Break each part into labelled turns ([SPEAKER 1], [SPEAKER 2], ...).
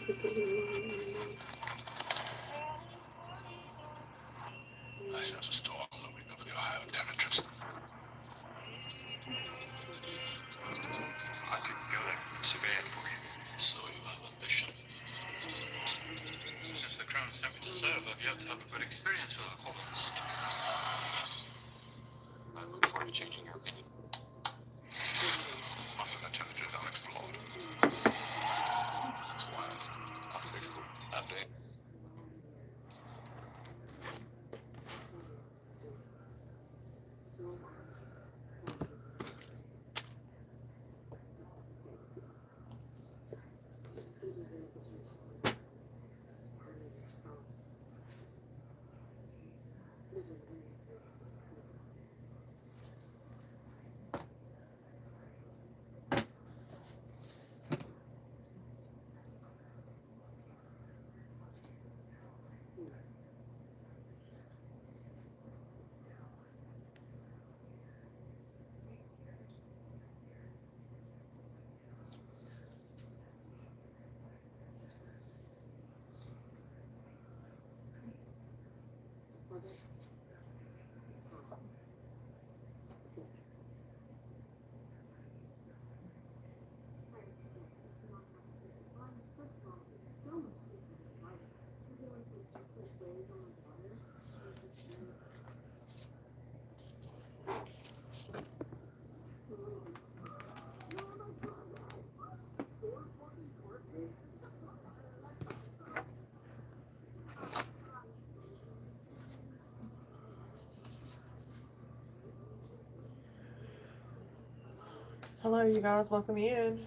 [SPEAKER 1] I sense a storm looming over the Ohio territories. I could go there and survey it for you. So you have ambition. Since the crown sent me to serve, I've yet to have a good experience with our colonists. I look forward to changing your opinion. Much of that territory is unexplored. It's wild, unpredictable, and dangerous.
[SPEAKER 2] Hello, you guys. Welcome in.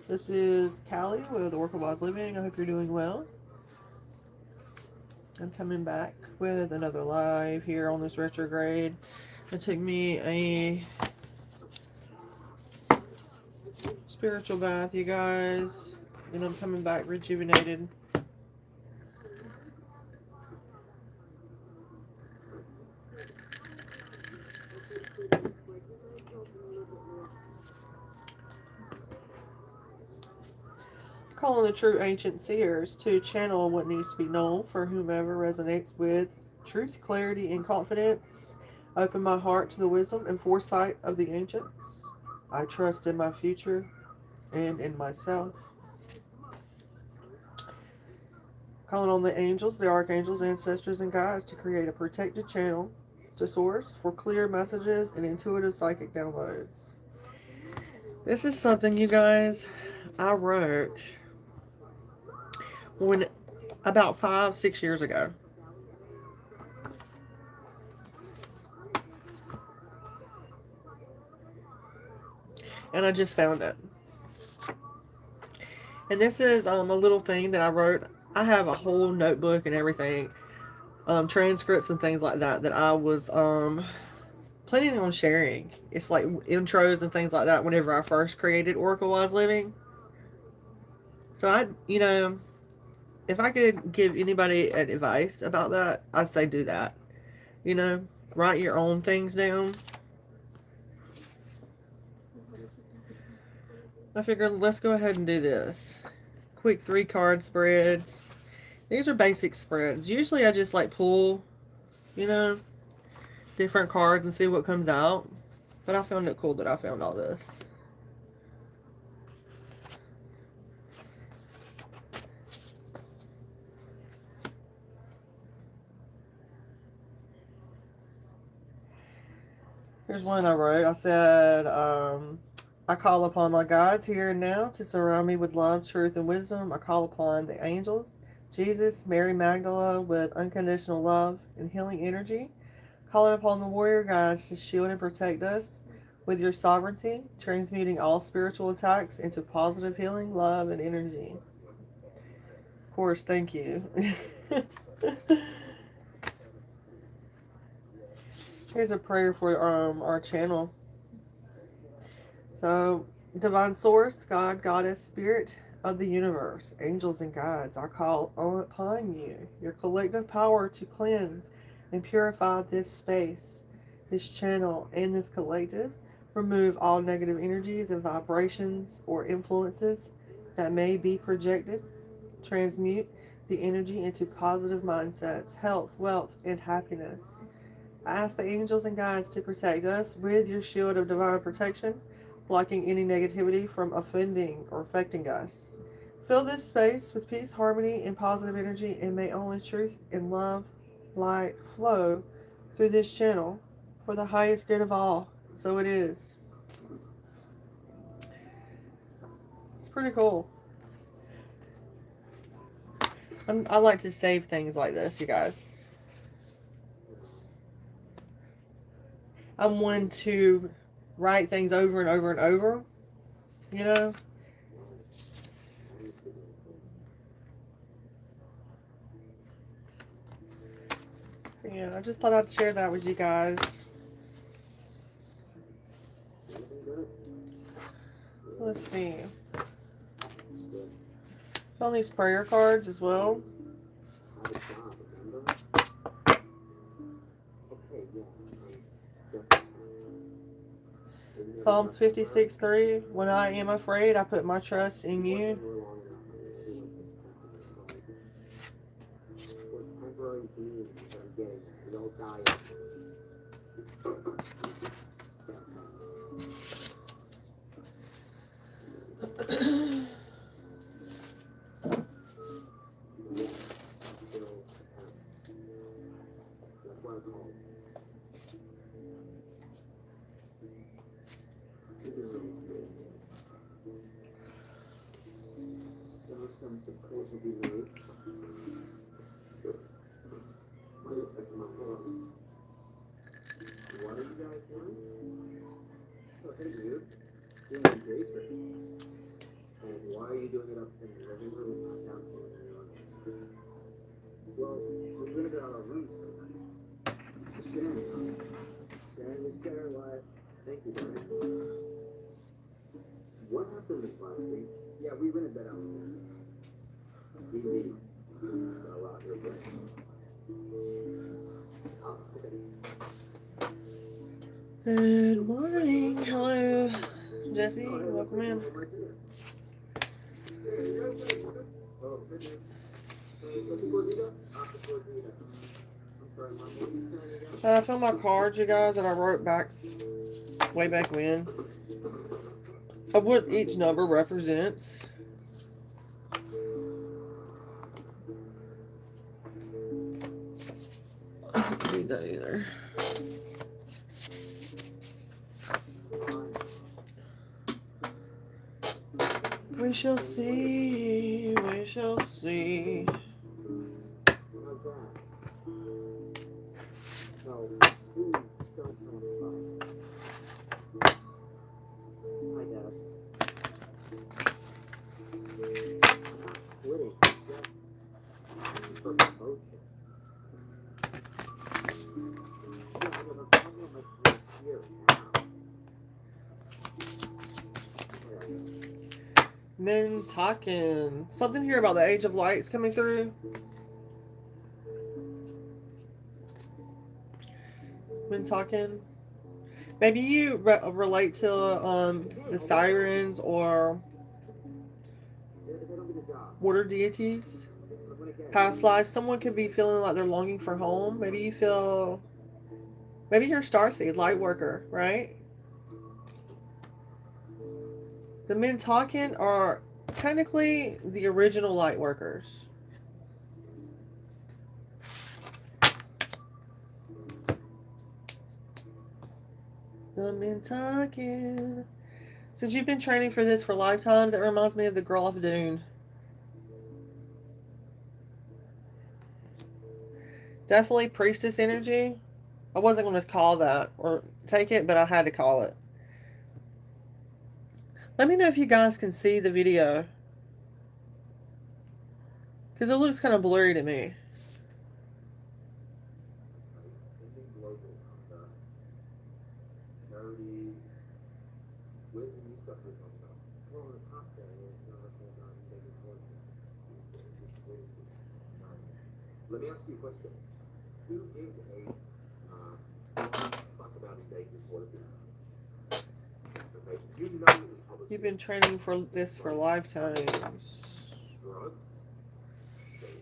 [SPEAKER 2] This is Callie with Oracle Wise Living. I hope you're doing well. I'm coming back with another live here on this retrograde. It took me a spiritual bath, you guys, and I'm coming back rejuvenated. Calling the true ancient seers to channel what needs to be known for whomever resonates with truth, clarity, and confidence. Open my heart to the wisdom and foresight of the ancients. I trust in my future and in myself. Calling on the angels, the archangels, ancestors, and guides to create a protected channel to source for clear messages and intuitive psychic downloads. This is something, you guys, I wrote when about 5-6 years ago. And I just found it. And this is a little thing that I wrote. I have a whole notebook and everything, transcripts and things like that I was planning on sharing. It's like intros and things like that whenever I first created Oracle Wise Living. So if I could give anybody advice about that, I'd say do that. Write your own things down. I figured let's go ahead and do this. Quick 3-card spreads. These are basic spreads. Usually I just like pull, different cards and see what comes out. But I found it cool that I found all this. Here's one I wrote. I said, I call upon my guides here and now to surround me with love, truth, and wisdom. I call upon the angels, Jesus, Mary Magdalene with unconditional love and healing energy. Calling upon the warrior guides to shield and protect us with your sovereignty, transmuting all spiritual attacks into positive healing, love, and energy. Of course, thank you. Here's a prayer for our channel. So, divine source, God, goddess, spirit of the universe, angels and guides, I call upon you, your collective power to cleanse and purify this space, this channel, and this collective. Remove all negative energies and vibrations or influences that may be projected. Transmute the energy into positive mindsets, health, wealth, and happiness. I ask the angels and guides to protect us with your shield of divine protection, blocking any negativity from offending or affecting us. Fill this space with peace, harmony, and positive energy, and may only truth and love, light flow through this channel for the highest good of all. So it is. It's pretty cool. I like to save things like this, you guys. I'm one to write things over and over and over, you know. Yeah, I just thought I'd share that with you guys. Let's see. On these prayer cards as well. Psalms 56:3. When I am afraid, I put my trust in you. Good morning. Hello, Jesse. Welcome in. I found my cards, you guys, that I wrote way back when, of what each number represents. I don't need that either. We shall see, we shall see. Men talking. Something here about the Age of Light's coming through. Men talking. Maybe you relate to the sirens or water deities. Past life. Someone could be feeling like they're longing for home. Maybe you feel. Maybe you're a starseed, light worker, right? The men talking are technically the original light workers. The men talking. Since you've been training for this for lifetimes, it reminds me of the girl off Dune. Definitely priestess energy. I wasn't going to call that or take it, but I had to call it. Let me know if you guys can see the video, because it looks kind of blurry to me.
[SPEAKER 3] Let me ask you a question. Who gives a fuck about invasive policies? Okay, you know
[SPEAKER 2] You've been training for this for lifetimes.
[SPEAKER 3] drugs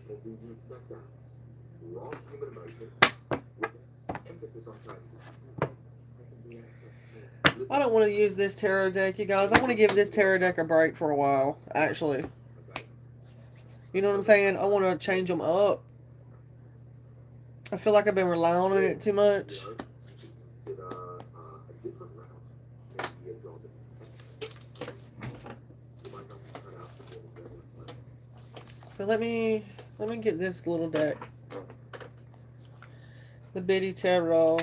[SPEAKER 3] or deviant sex acts. Raw human emotion with emphasis on kindness.
[SPEAKER 2] I don't want to use this tarot deck, you guys. I want to give this tarot deck a break for a while, actually. You know what I'm saying? I want to change them up. I feel like I've been relying on it too much. So let me get this little deck. The Bitty Tarot.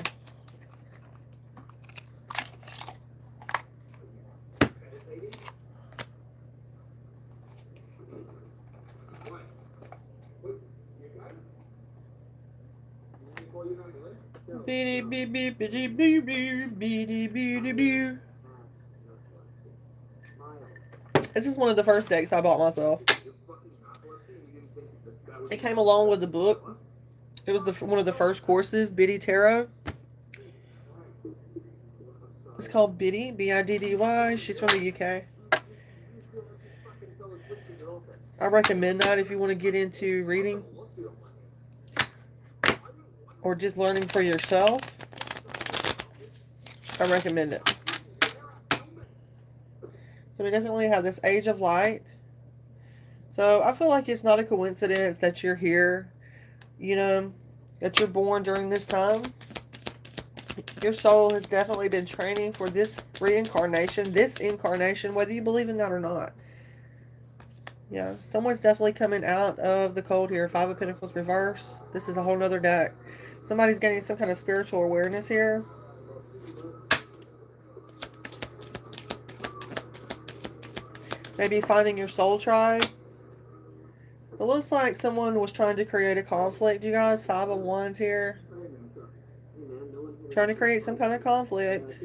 [SPEAKER 2] Bitty bitty bitty bitty bitty bitty bitty. This is one of the first decks I bought myself. It came along with the book. It was one of the first courses, Bitty Tarot. It's called Bitty, B-I-D-D-Y. She's from the UK. I recommend that if you want to get into reading or just learning for yourself. I recommend it. So we definitely have this Age of Light. So I feel like it's not a coincidence that you're here, you know, that you're born during this time. Your soul has definitely been training for this reincarnation, this incarnation, whether you believe in that or not. Yeah, someone's definitely coming out of the cold here. Five of Pentacles reverse. This is a whole nother deck. Somebody's getting some kind of spiritual awareness here. Maybe finding your soul tribe. It looks like someone was trying to create a conflict, you guys. Five of Wands here. Trying to create some kind of conflict.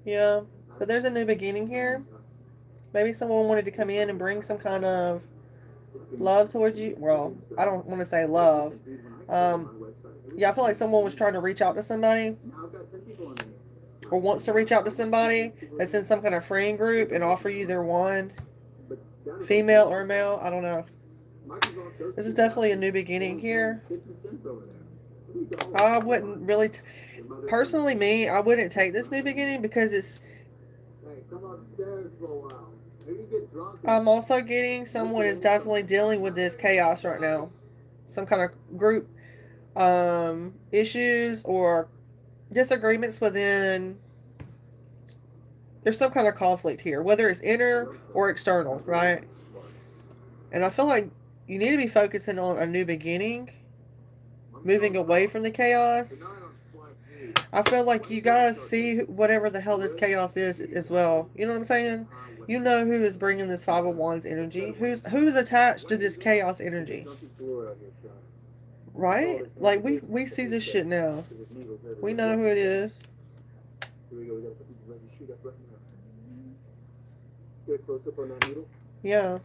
[SPEAKER 2] Yeah, but there's a new beginning here. Maybe someone wanted to come in and bring some kind of love towards you. Well, I don't want to say love. Yeah, I feel like someone was trying to reach out to somebody or wants to reach out to somebody that's in some kind of friend group and offer you their wand. Female or male, I don't know. This is definitely a new beginning here. I wouldn't really, personally me, I wouldn't take this new beginning because it's, I'm also getting someone is definitely dealing with this chaos right now. Some kind of group issues or disagreements within. There's some kind of conflict here, whether it's inner or external, right? And I feel like you need to be focusing on a new beginning, moving away from the chaos. I feel like you guys see whatever the hell this chaos is as well. You know what I'm saying? You know who is bringing this Five of Wands energy. Who's attached to this chaos energy. Right? Like, we see this shit now. We know who it is. Yeah.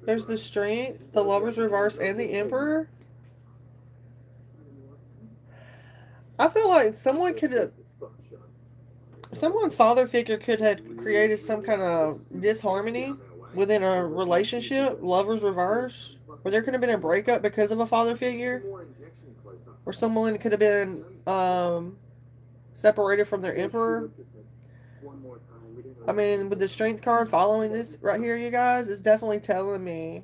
[SPEAKER 2] There's the Strength, the Lover's Reverse, and the Emperor. I feel like someone could have, someone's father figure could have created some kind of disharmony within a relationship, Lover's Reverse, or there could have been a breakup because of a father figure, or someone could have been separated from their Emperor. I mean, with the Strength card following this right here, you guys, it's definitely telling me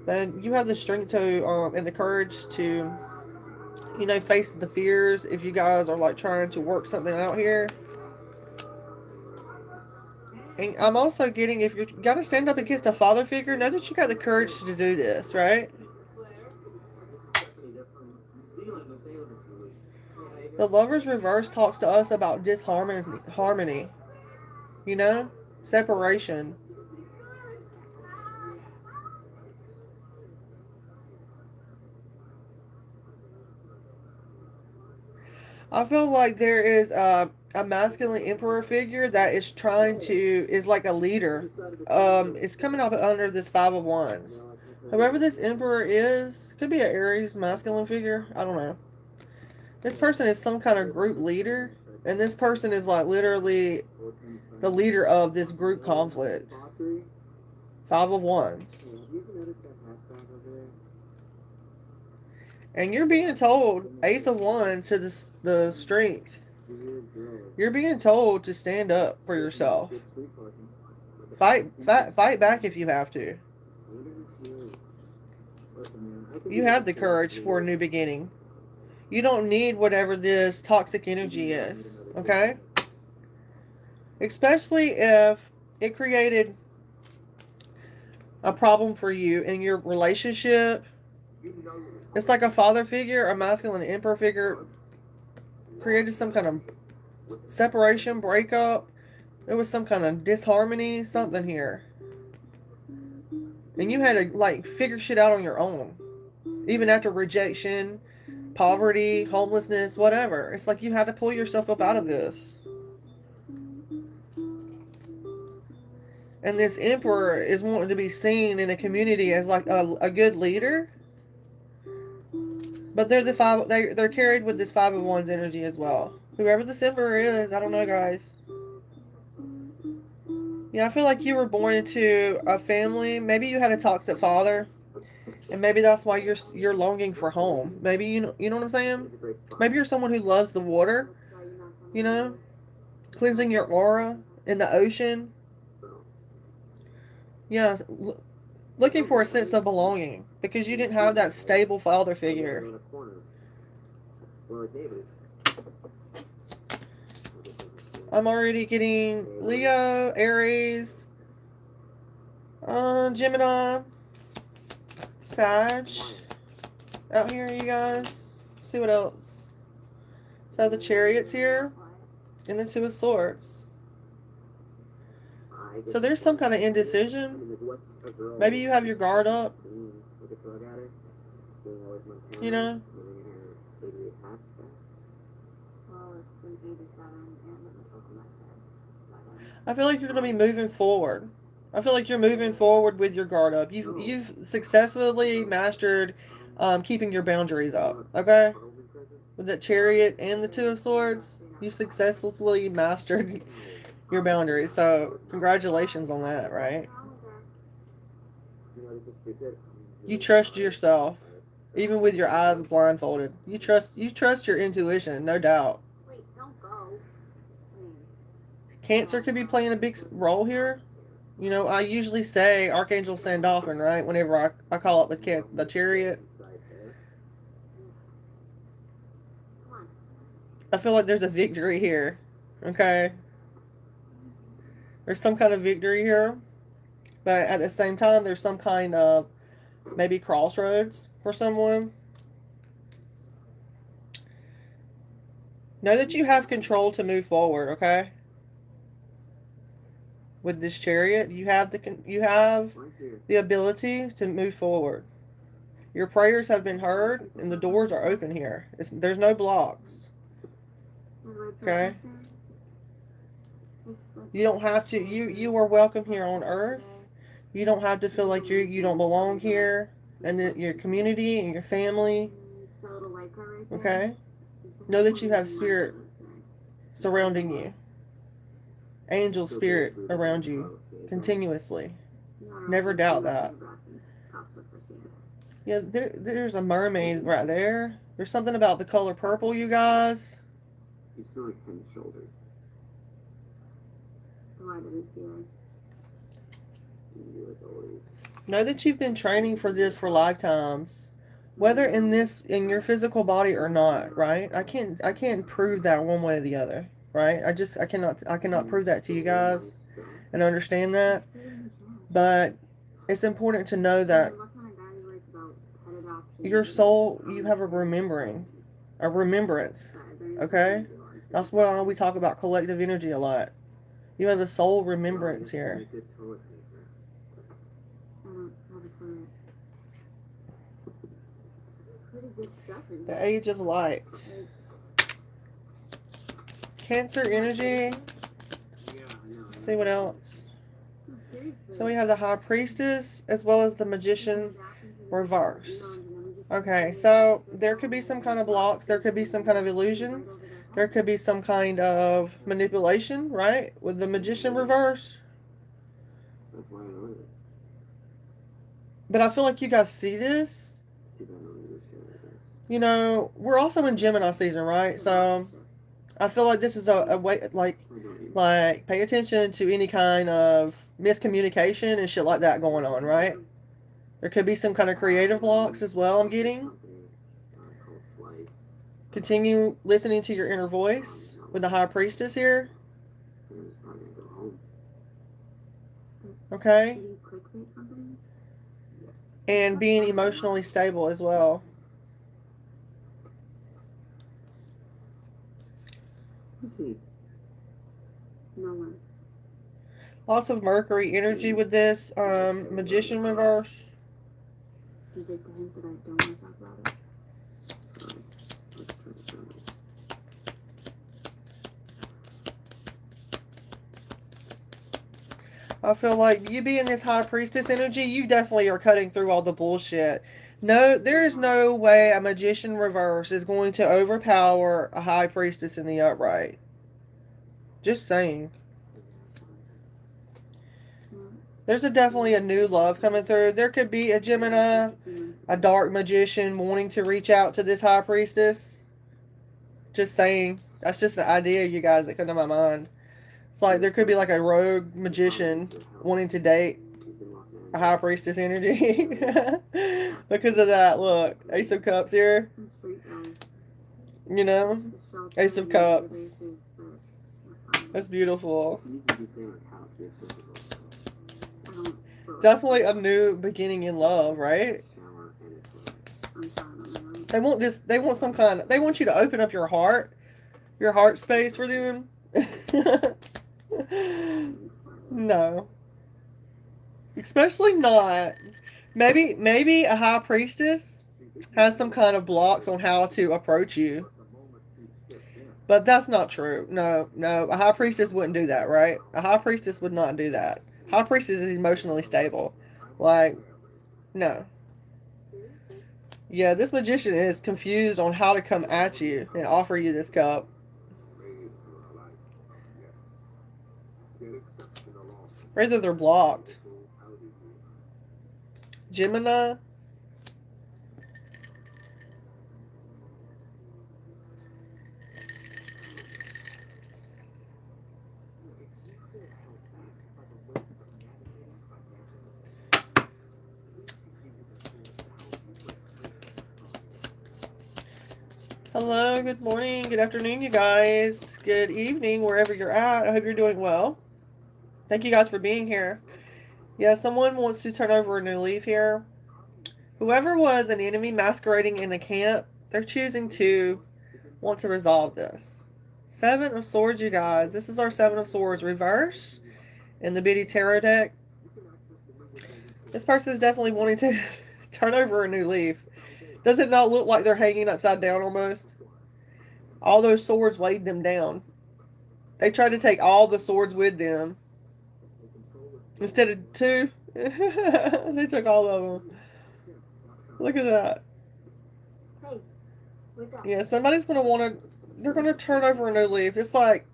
[SPEAKER 2] that you have the strength to and the courage to, you know, face the fears if you guys are like trying to work something out here. And I'm also getting, if you're got to stand up against a father figure, know that you got the courage to do this, right? The Lover's Reverse talks to us about disharmony, you know, separation. I feel like there is a masculine emperor figure that is trying to, is like a leader. It's coming up under this Five of Wands. Whoever this emperor is, could be an Aries masculine figure. I don't know. This person is some kind of group leader, and this person is like literally the leader of this group conflict. 5 of Wands. And you're being told, Ace of Wands to the strength. You're being told to stand up for yourself. Fight back if you have to. You have the courage for a new beginning. You don't need whatever this toxic energy is, okay? Especially if it created a problem for you in your relationship. It's like a father figure, a masculine emperor figure created some kind of separation, breakup. There was some kind of disharmony, something here. And you had to like figure shit out on your own. Even after rejection, poverty, homelessness, whatever. It's like you had to pull yourself up out of this. And this emperor is wanting to be seen in a community as like a good leader. But they're they're carried with this 5 of Wands energy as well. Whoever this emperor is, I don't know, guys. Yeah, I feel like you were born into a family. Maybe you had a toxic father, and maybe that's why you're longing for home. Maybe you know what I'm saying. Maybe you're someone who loves the water, you know, cleansing your aura in the ocean. Yeah, looking for a sense of belonging because you didn't have that stable father figure. I'm already getting Leo, Aries, Gemini, Sag out here, you guys. Let's see what else. So the Chariot's here, and the 2 of Swords. So there's some kind of indecision. Maybe you have your guard up. You know? I feel like you're going to be moving forward. I feel like you're moving forward with your guard up. You've successfully mastered keeping your boundaries up. Okay? With that Chariot and the 2 of Swords, you've successfully mastered your boundaries. So congratulations on that, right? You trust yourself, even with your eyes blindfolded. You trust your intuition, no doubt. Cancer could be playing a big role here. You know, I usually say Archangel Sandalphon, right? Whenever I call up the Chariot. I feel like there's a victory here. Okay? There's some kind of victory here. But at the same time, there's some kind of maybe crossroads for someone. Know that you have control to move forward, okay? With this Chariot, you have the ability to move forward. Your prayers have been heard, and the doors are open here. There's no blocks. Okay? You don't have to. You are welcome here on Earth. You don't have to feel like you don't belong here, and that your community and your family. Okay? Know that you have spirit surrounding you. Angel spirit around you continuously. Never doubt that. Yeah, there's a mermaid right there. There's something about the color purple, you guys. Know that you've been training for this for lifetimes. Whether in your physical body or not, right? I can't prove that one way or the other. Right? I cannot prove that to you guys and understand that. But it's important to know that your soul, you have a remembrance. Okay? That's why we talk about collective energy a lot. You have a soul remembrance here. The Age of Light. Cancer energy. Let's see what else. So we have the High Priestess as well as the Magician reverse. Okay, so there could be some kind of blocks. There could be some kind of illusions. There could be some kind of manipulation, right? With the magician reverse.
[SPEAKER 3] That's why I know it.
[SPEAKER 2] But I feel like you guys see this.
[SPEAKER 3] Keep on knowing this shit, I guess.
[SPEAKER 2] You know, we're also in Gemini season, right? So I feel like this is a way, like pay attention to any kind of miscommunication and shit like that going on, right? There could be some kind of creative blocks as well, I'm getting. Continue listening to your inner voice with the High Priestess here. Okay? And being emotionally stable as well. Lots of Mercury energy with this magician reverse. I feel like you being this High Priestess energy, you definitely are cutting through all the bullshit. No, there is no way a magician reverse is going to overpower a High Priestess in the upright. Just saying. There's definitely a new love coming through. There could be a Gemini, a dark magician wanting to reach out to this High Priestess. Just saying. That's just an idea, you guys, that come to my mind. It's like there could be like a rogue magician wanting to date a High Priestess energy. Because of that, look. Ace of Cups here. You know? Ace of Cups. That's beautiful. Definitely a new beginning in love, right? They want this, they want some kind of, they want you to open up your heart space for them. No. Especially not. Maybe a High Priestess has some kind of blocks on how to approach you. But that's not true. No. A High Priestess wouldn't do that, right? A High Priestess would not do that. High Priestess is emotionally stable. Like, no. Yeah, this magician is confused on how to come at you and offer you this cup. Rather, they're blocked. Gemini. Hello, good morning, good afternoon, you guys. Good evening, wherever you're at. I hope you're doing well. Thank you guys for being here. Yeah, someone wants to turn over a new leaf here. Whoever was an enemy masquerading in the camp, they're choosing to want to resolve this. Seven of Swords, you guys. This is our Seven of Swords reverse in the Biddy Tarot deck. This person is definitely wanting to turn over a new leaf. Does it not look like they're hanging upside down almost? All those swords weighed them down. They tried to take all the swords with them. Instead of two, they took all of them. Look at that. Yeah, somebody's going to want to, they're going to turn over a new leaf. It's like,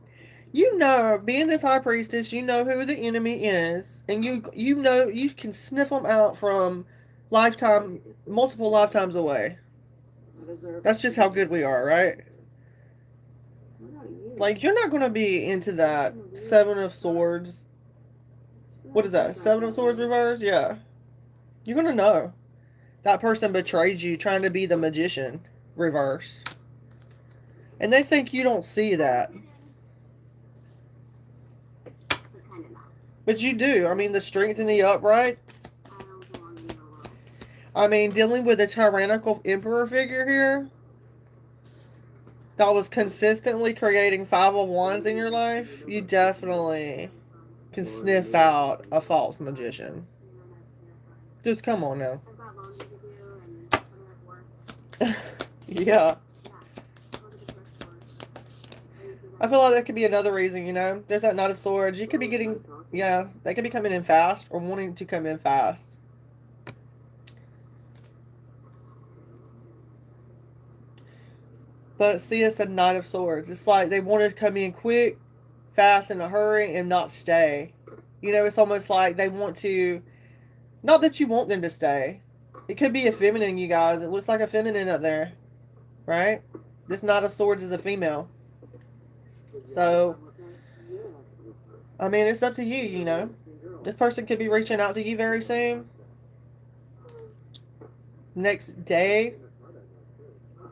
[SPEAKER 2] you know, being this High Priestess, you know who the enemy is. And you know, you can sniff them out from multiple lifetimes away. That's just how good we are, right? Like, you're not going to be into that Seven of Swords. What is that? Seven of Swords reverse? Yeah. You're going to know. That person betrayed you trying to be the magician reverse. And they think you don't see that. But you do. I mean, the strength in the upright. I mean, dealing with a tyrannical emperor figure here that was consistently creating Five of Wands in your life, you definitely can sniff out a false magician. Just come on now. Yeah. I feel like that could be another reason, you know. There's that Knight of Swords. You could be getting, yeah, they could be coming in fast or wanting to come in fast. But see, it's a Knight of Swords. It's like they want to come in quick, fast, in a hurry, and not stay. You know, it's almost like they want to... Not that you want them to stay. It could be a feminine, you guys. It looks like a feminine up there. Right? This Knight of Swords is a female. So, I mean, it's up to you, you know. This person could be reaching out to you very soon. Next day.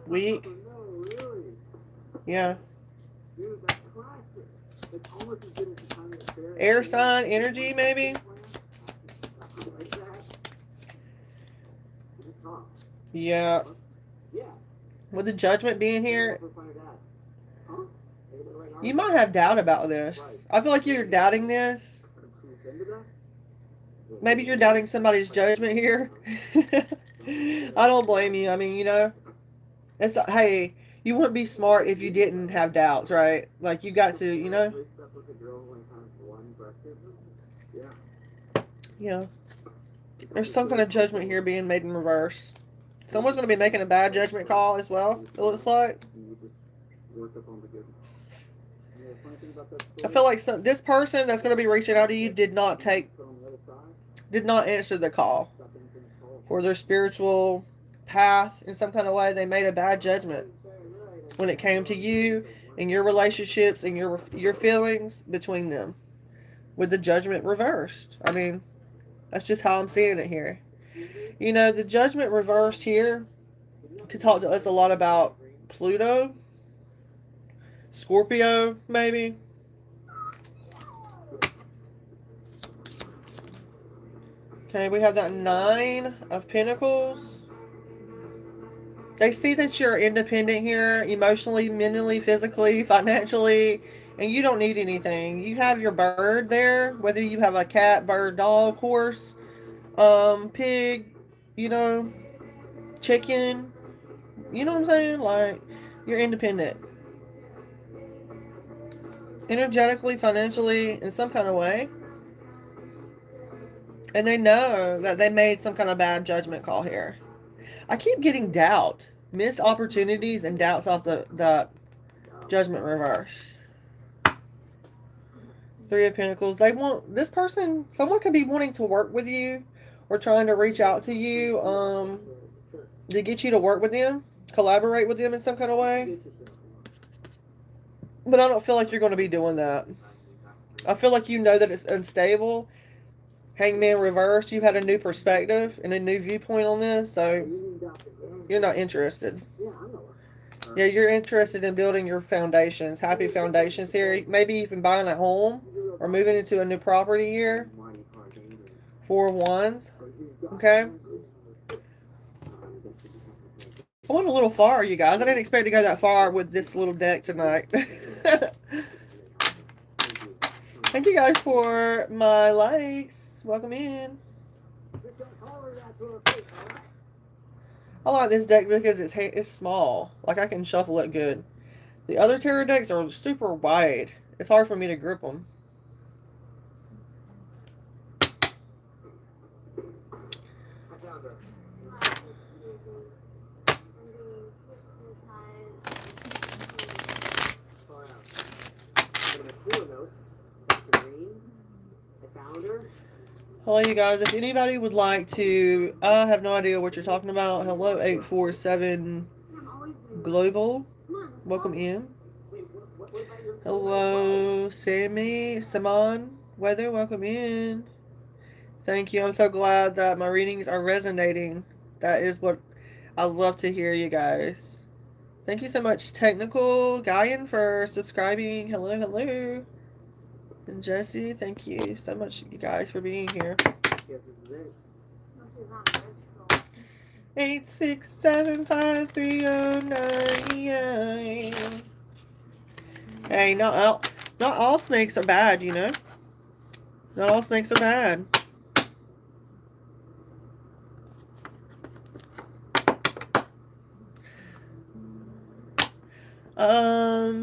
[SPEAKER 2] Week. Yeah. Air sign energy, maybe? Yeah. With the Judgment being here, you might have doubt about this. I feel like you're doubting this. Maybe you're doubting somebody's judgment here. I don't blame you. I mean, you know, it's, hey, you wouldn't be smart if you didn't have doubts, right? Like, you got to, you know. Yeah. There's some kind of judgment here being made in reverse. Someone's going to be making a bad judgment call as well, it looks like. I feel like this person that's going to be reaching out to you did not answer the call for their spiritual path in some kind of way. They made a bad judgment when it came to you and your relationships and your feelings between them, with the Judgment reversed. I mean, that's just how I'm seeing it here. You know, the Judgment reversed here could talk to us a lot about Pluto, Scorpio, maybe. Okay, we have that 9 of Pentacles. They see that you're independent here, emotionally, mentally, physically, financially, and you don't need anything. You have your bird there, whether you have a cat, bird, dog, horse, pig, you know, chicken, you know what I'm saying? Like, you're independent. Energetically, financially, in some kind of way. And they know that they made some kind of bad judgment call here. I keep getting doubt. Missed opportunities and doubts off the Judgment reverse. 3 of Pentacles. They want, this person, someone could be wanting to work with you or trying to reach out to you to get you to work with them, collaborate with them in some kind of way. But I don't feel like you're going to be doing that. I feel like you know that it's unstable. Hangman reverse, you had a new perspective and a new viewpoint on this, so you're not interested. Yeah, you're interested in building your foundations, happy foundations here. Maybe even buying a home or moving into a new property here. 4 of Wands. Okay. I went a little far, you guys. I didn't expect to go that far with this little deck tonight. Thank you guys for my likes. Welcome in. I like this deck because it's small. Like, I can shuffle it good. The other tarot decks are super wide. It's hard for me to grip them. Hello, you guys. If anybody would like to, I have no idea what you're talking about. Hello, 847 Global. Welcome in. Hello, Simon Weather. Welcome in. Thank you. I'm so glad that my readings are resonating. That is what I love to hear, you guys. Thank you so much, Technical Guyan, for subscribing. Hello, hello. And Jesse, thank you so much, you guys, for being here. 8675309. Hey, not all snakes are bad, you know. Not all snakes are bad.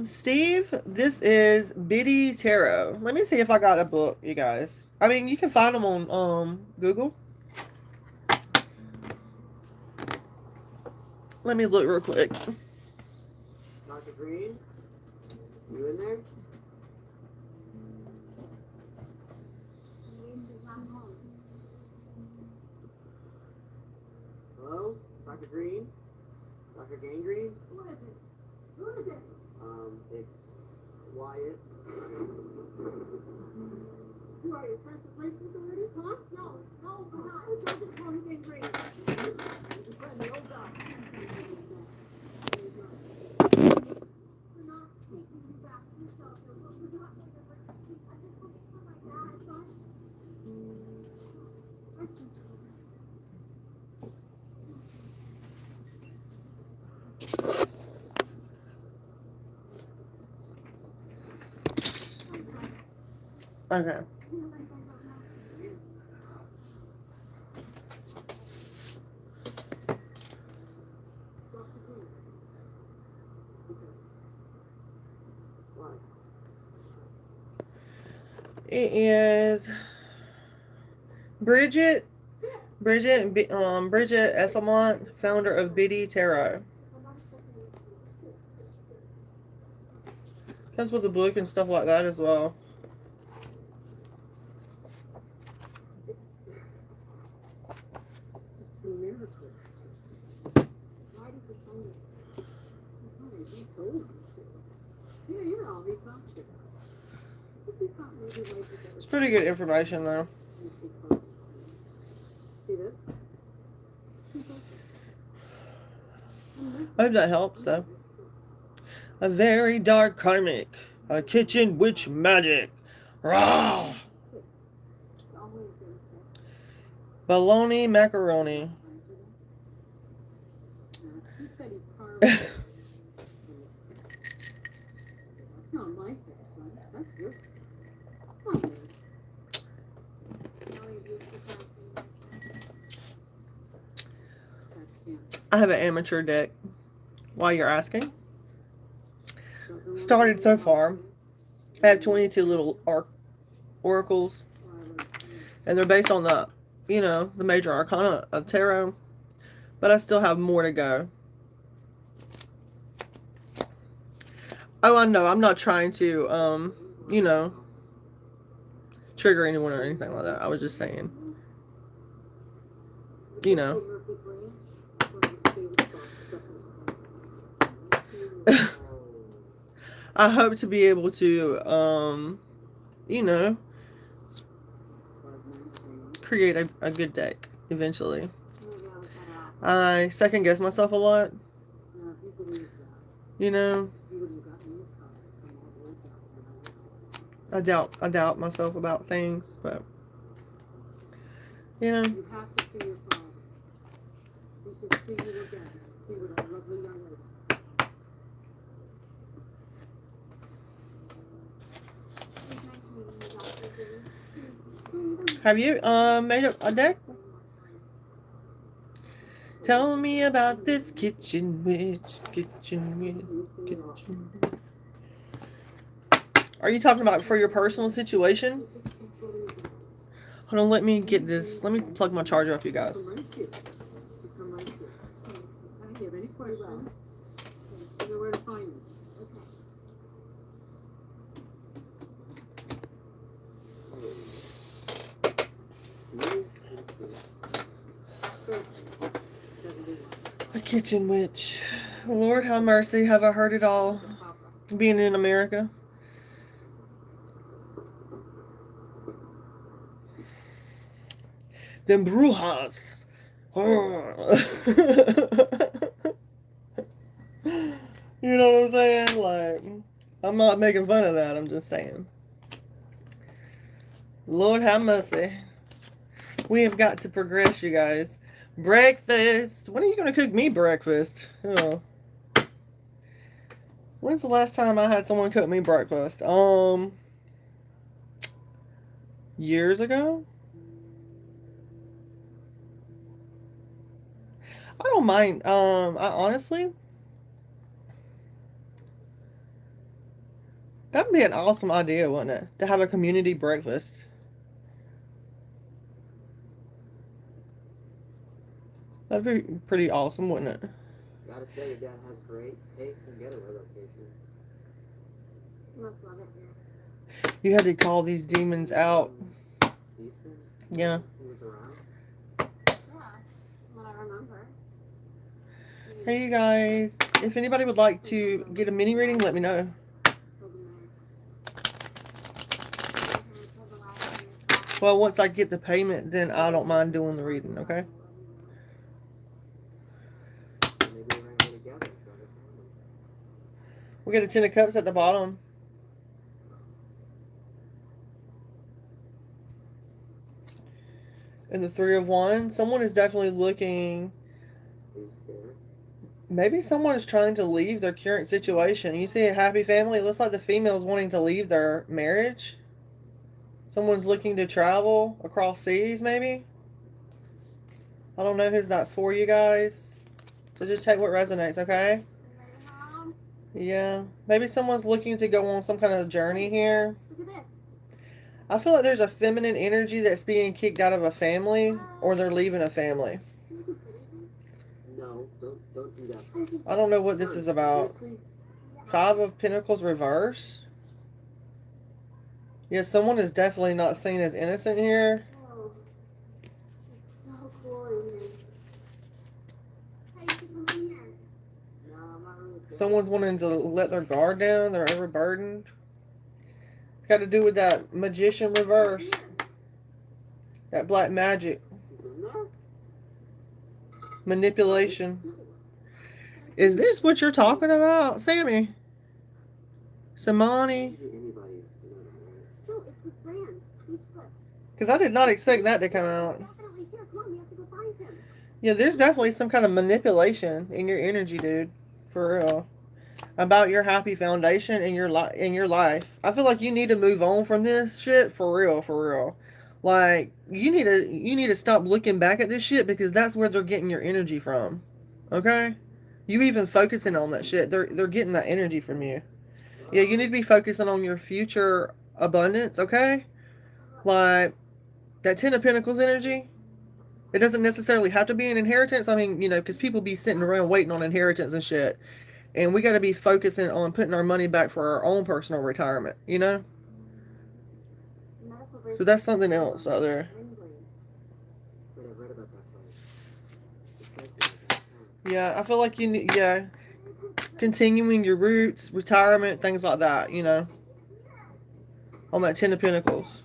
[SPEAKER 2] Steve, this is Biddy Tarot. Let me see if I got a book, you guys. I mean, you can find them on Google. Let me look real quick.
[SPEAKER 3] Dr. Green? You in there? Hello? Dr. Green? Dr. Gangrene?
[SPEAKER 4] Who is it? Who is it?
[SPEAKER 3] It's Wyatt.
[SPEAKER 4] You are your transportation authority? Huh? No, no, we're not. Who's going to call me Gangrene? He's a friend, the old guy. We're not taking you back to the shelter. We're not taking you back to the I'm just looking for my dad, son. Where's your children?
[SPEAKER 2] Okay.
[SPEAKER 3] Why?
[SPEAKER 2] It is Bridget Esselmont, founder of Biddy Tarot. Comes with the book and stuff like that as well.
[SPEAKER 4] It's just a miracle. Why did you tell me? You told me to. Yeah, you know all these songs.
[SPEAKER 2] It's pretty good information though.
[SPEAKER 4] See this?
[SPEAKER 2] I hope that helps though. A very dark karmic. A kitchen witch magic. Rah!
[SPEAKER 4] It's always been sick.
[SPEAKER 2] Baloney macaroni.
[SPEAKER 4] He said he carved it. That's not my face, right? That's your face. That's not me. Now he's used to carving. I can't.
[SPEAKER 2] I have an amateur deck. While you're asking. Started so far. I have 22 little oracles. And they're based on the, the major arcana of tarot. But I still have more to go. Oh, I know. I'm not trying to, trigger anyone or anything like that. I was just saying. I hope to be able to, create a good deck eventually. I second guess myself a lot. I doubt myself about things, but
[SPEAKER 4] You have to see your father. You should see you again. See what a lovely young lady.
[SPEAKER 2] have you made a deck? Tell me about this kitchen witch. Are you talking about for your personal situation? Hold on, let me get this. Let me plug my charger up, you guys.
[SPEAKER 4] If you have any questions, you know where to find me.
[SPEAKER 2] A kitchen witch. Lord have mercy, have I heard it all? Being in America. Them brujas. You know what I'm saying? Like, I'm not making fun of that. I'm just saying. Lord have mercy. We have got to progress, you guys. Breakfast. When are you going to cook me breakfast? Oh. When's the last time I had someone cook me breakfast? Years ago? I don't mind. I honestly, that'd be an awesome idea, wouldn't it? To have a community breakfast. That'd be pretty awesome, wouldn't it?
[SPEAKER 3] Yeah, Gotta say, your dad has great taste in getaway locations.
[SPEAKER 4] Must love it here.
[SPEAKER 2] You had to call these demons out.
[SPEAKER 3] Decent?
[SPEAKER 2] Yeah.
[SPEAKER 3] He was around?
[SPEAKER 4] Yeah, what I remember.
[SPEAKER 2] Hey, you guys. If anybody would like to get a mini reading, let me know. Well, once I get the payment, then I don't mind doing the reading, okay?
[SPEAKER 3] Maybe they ran away together, so they're family.
[SPEAKER 2] We got a 10 of cups at the bottom. And the 3 of wands. Someone is definitely looking.
[SPEAKER 3] Are you scared?
[SPEAKER 2] Maybe someone is trying to leave their current situation. You see a happy family. It looks like the female is wanting to leave their marriage. Someone's looking to travel across seas, maybe. I don't know who that's for, you guys. So just take what resonates, okay? Yeah. Maybe someone's looking to go on some kind of journey here.
[SPEAKER 4] Look at this.
[SPEAKER 2] I feel like there's a feminine energy that's being kicked out of a family, or they're leaving a family.
[SPEAKER 3] No, don't do that.
[SPEAKER 2] I don't know what this is about.
[SPEAKER 3] Seriously?
[SPEAKER 2] 5 of Pentacles reverse. Yeah, someone is definitely not seen as innocent here.
[SPEAKER 4] Oh, it's so cool in here. Hey, you can come in here.
[SPEAKER 3] No, I'm not really scared.
[SPEAKER 2] Someone's wanting to let their guard down. They're overburdened. It's got to do with that magician reverse. That black magic.
[SPEAKER 3] He's in there?
[SPEAKER 2] Manipulation. Is this what you're talking about, Sammy? Samani?
[SPEAKER 3] Maybe anybody's, you know,
[SPEAKER 4] No, it's his brand. Each foot.
[SPEAKER 2] Because I did not expect that to come out.
[SPEAKER 4] Definitely here. Come on, we have to go find him.
[SPEAKER 2] Yeah, there's definitely some kind of manipulation in your energy, dude. For real. About your happy foundation in your life. I feel like you need to move on from this shit for real, for real. Like you need to stop looking back at this shit because that's where they're getting your energy from. Okay? You even focusing on that shit. They're getting that energy from you. Yeah, you need to be focusing on your future abundance, okay? Like that 10 of Pentacles energy. It doesn't necessarily have to be an inheritance. I mean, you know, because people be sitting around waiting on inheritance and shit. And we got to be focusing on putting our money back for our own personal retirement, you know? So that's something else out there.
[SPEAKER 3] Wait, I've read about that place.
[SPEAKER 2] Yeah, I feel like you need, yeah, continuing your roots, retirement, things like that, you know? On that 10 of Pentacles.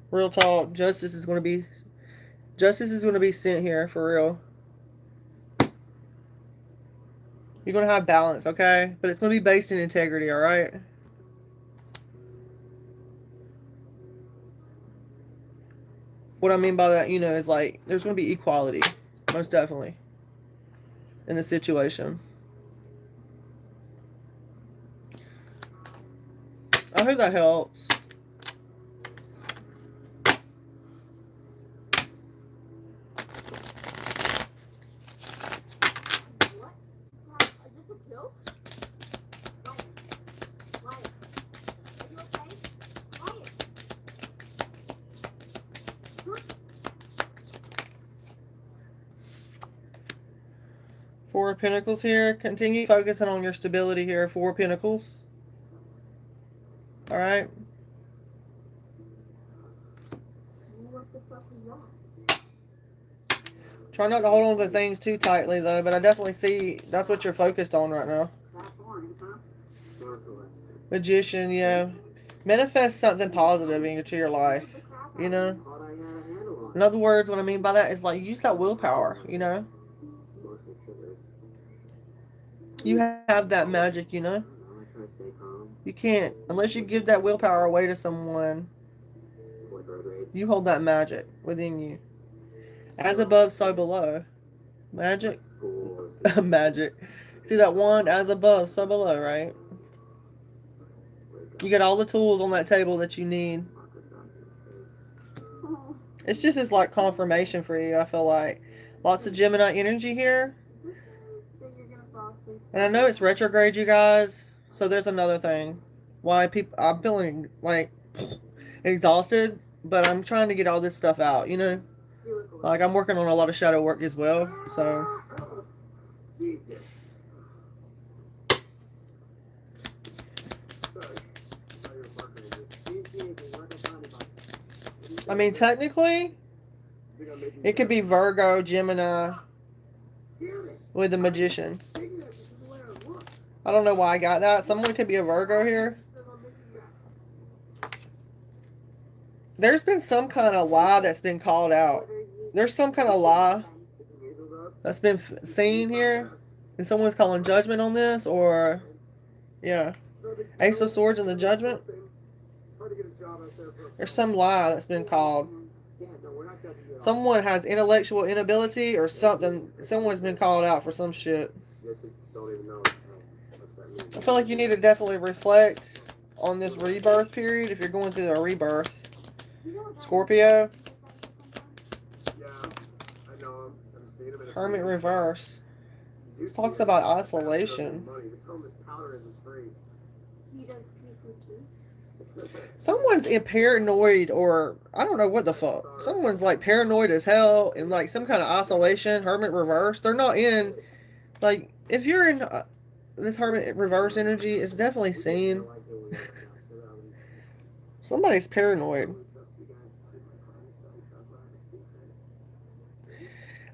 [SPEAKER 2] Real talk, justice is going to be sent here, for real. You're going to have balance, okay? But it's going to be based in integrity, alright? What I mean by that, you know, is like, there's going to be equality. Most definitely. In the situation. I hope that helps. Four of Pentacles here. Continue focusing on your stability here. 4 of Pentacles. Alright.
[SPEAKER 4] What the fuck is wrong?
[SPEAKER 2] Try not to hold on to things too tightly, though. But I definitely see that's what you're focused on right now.
[SPEAKER 4] That's boring, huh?
[SPEAKER 2] Magician, yeah. Manifest something positive into your life. You know?
[SPEAKER 3] Thought I had a handle on it.
[SPEAKER 2] In other words, what I mean by that is like use that willpower, you know?
[SPEAKER 3] Emotional trigger.
[SPEAKER 2] You have that magic, you know?
[SPEAKER 3] I don't know, I try to stay calm.
[SPEAKER 2] You can't, unless you give that willpower away to someone,
[SPEAKER 3] Avoid road rage.
[SPEAKER 2] you hold that magic within you. As above, so below. Magic?
[SPEAKER 3] School or
[SPEAKER 2] Magic. See that wand? As above, so below, right? You got all the tools on that table that you need.
[SPEAKER 4] Oh,
[SPEAKER 2] It's just as like confirmation for you, I feel like. Lots of Gemini energy here.
[SPEAKER 4] is this that you're gonna fall asleep?
[SPEAKER 2] And I know it's retrograde, you guys. So there's another thing. Why I'm feeling like exhausted, but I'm trying to get all this stuff out, you know?
[SPEAKER 4] You look away.
[SPEAKER 2] Like I'm working on a lot of shadow work as well. So I mean, technically, it could be Virgo, Gemini, with the Magician. I don't know why I got that. Someone could be a Virgo here. There's been some kind of lie that's been called out. There's some kind of lie that's been seen here. And someone's calling judgment on this, or, yeah. Ace of Swords and the Judgment. There's some lie that's been called. Someone has intellectual inability or something. Someone's been called out for some shit. I feel like you need to definitely reflect on this rebirth period if you're going through a rebirth. Scorpio. Hermit reverse. This talks about isolation. Someone's paranoid, or I don't know what the fuck. Someone's like paranoid as hell and like some kind of isolation. Hermit reverse. They're not in, like, if you're in this hermit reverse energy, it's definitely seen. Somebody's paranoid.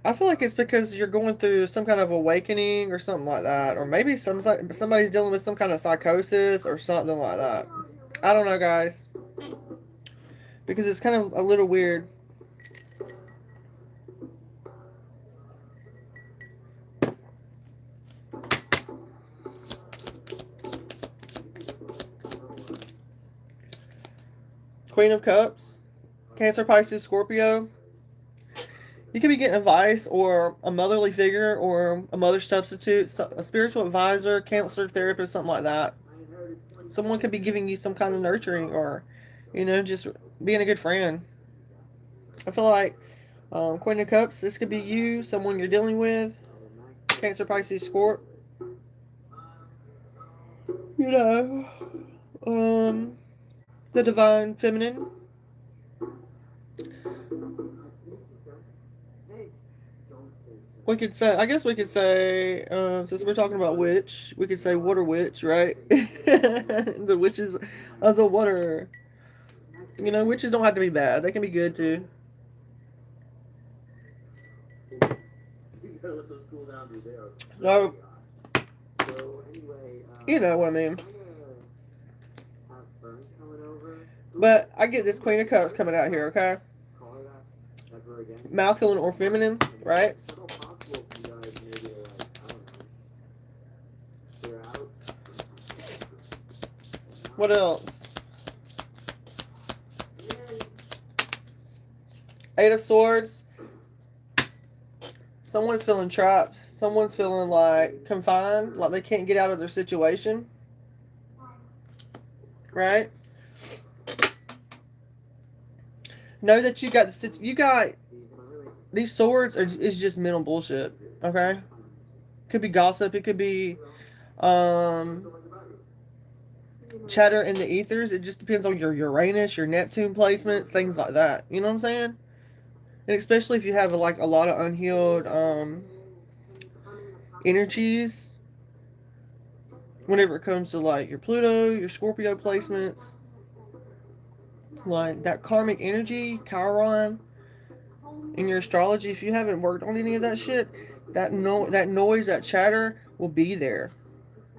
[SPEAKER 2] I feel like it's because you're going through some kind of awakening or something like that. Or maybe somebody's dealing with some kind of psychosis or something like that. I don't know, guys. Because it's kind of a little weird. Queen of Cups. Cancer, Pisces, Scorpio. You could be getting advice or a motherly figure or a mother substitute, a spiritual advisor, counselor, therapist, something like that. Someone could be giving you some kind of nurturing or, you know, just being a good friend. I feel like Queen of Cups, this could be you, someone you're dealing with. Cancer, Pisces, Scorp. You know, the divine feminine. We could say, I guess we could say, since we're talking about witch, we could say water witch, right? The witches of the water. You know, witches don't have to be bad. They can be good, too. No. You know what I mean. But I get this Queen of Cups coming out here, okay? Masculine or feminine, right? What else? Eight of Swords. Someone's feeling trapped. Someone's feeling like confined, like they can't get out of their situation. Right? Know that you got these swords is just mental bullshit. Okay? Could be gossip. It could be chatter in the ethers. It just depends on your Uranus, your Neptune placements, things like that. You know what I'm saying? And especially if you have like a lot of unhealed energies whenever it comes to like your Pluto, your Scorpio placements, like that karmic energy, Chiron, in your astrology. If you haven't worked on any of that shit, that noise, that chatter will be there.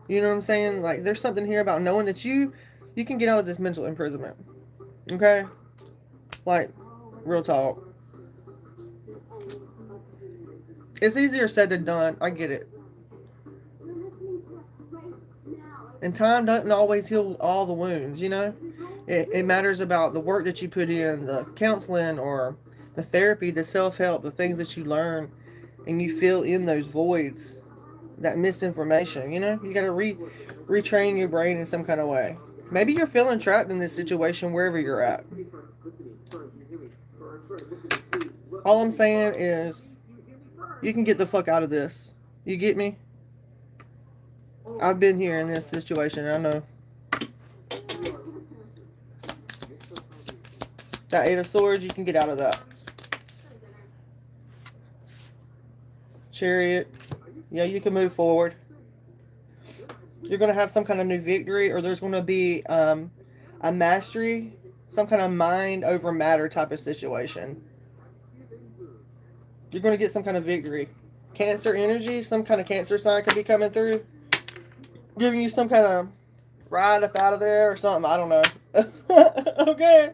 [SPEAKER 2] You know what I'm saying? Like, there's something here about knowing that you can get out of this mental imprisonment. Okay? Like, real talk. It's easier said than done. I get it. And time doesn't always heal all the wounds, you know? It matters about the work that you put in, the counseling or the therapy, the self-help, the things that you learn, and you fill in those voids, that misinformation, you know? You got to retrain your brain in some kind of way. Maybe you're feeling trapped in this situation wherever you're at. All I'm saying is you can get the fuck out of this. You get me? I've been here in this situation. I know. That Eight of Swords, you can get out of that. Chariot. Yeah, you can move forward. You're going to have some kind of new victory, or there's going to be a mastery some kind of mind over matter type of situation. You're going to get some kind of victory. Cancer energy, some kind of Cancer sign could be coming through, giving you some kind of ride up out of there or something. I don't know. Okay.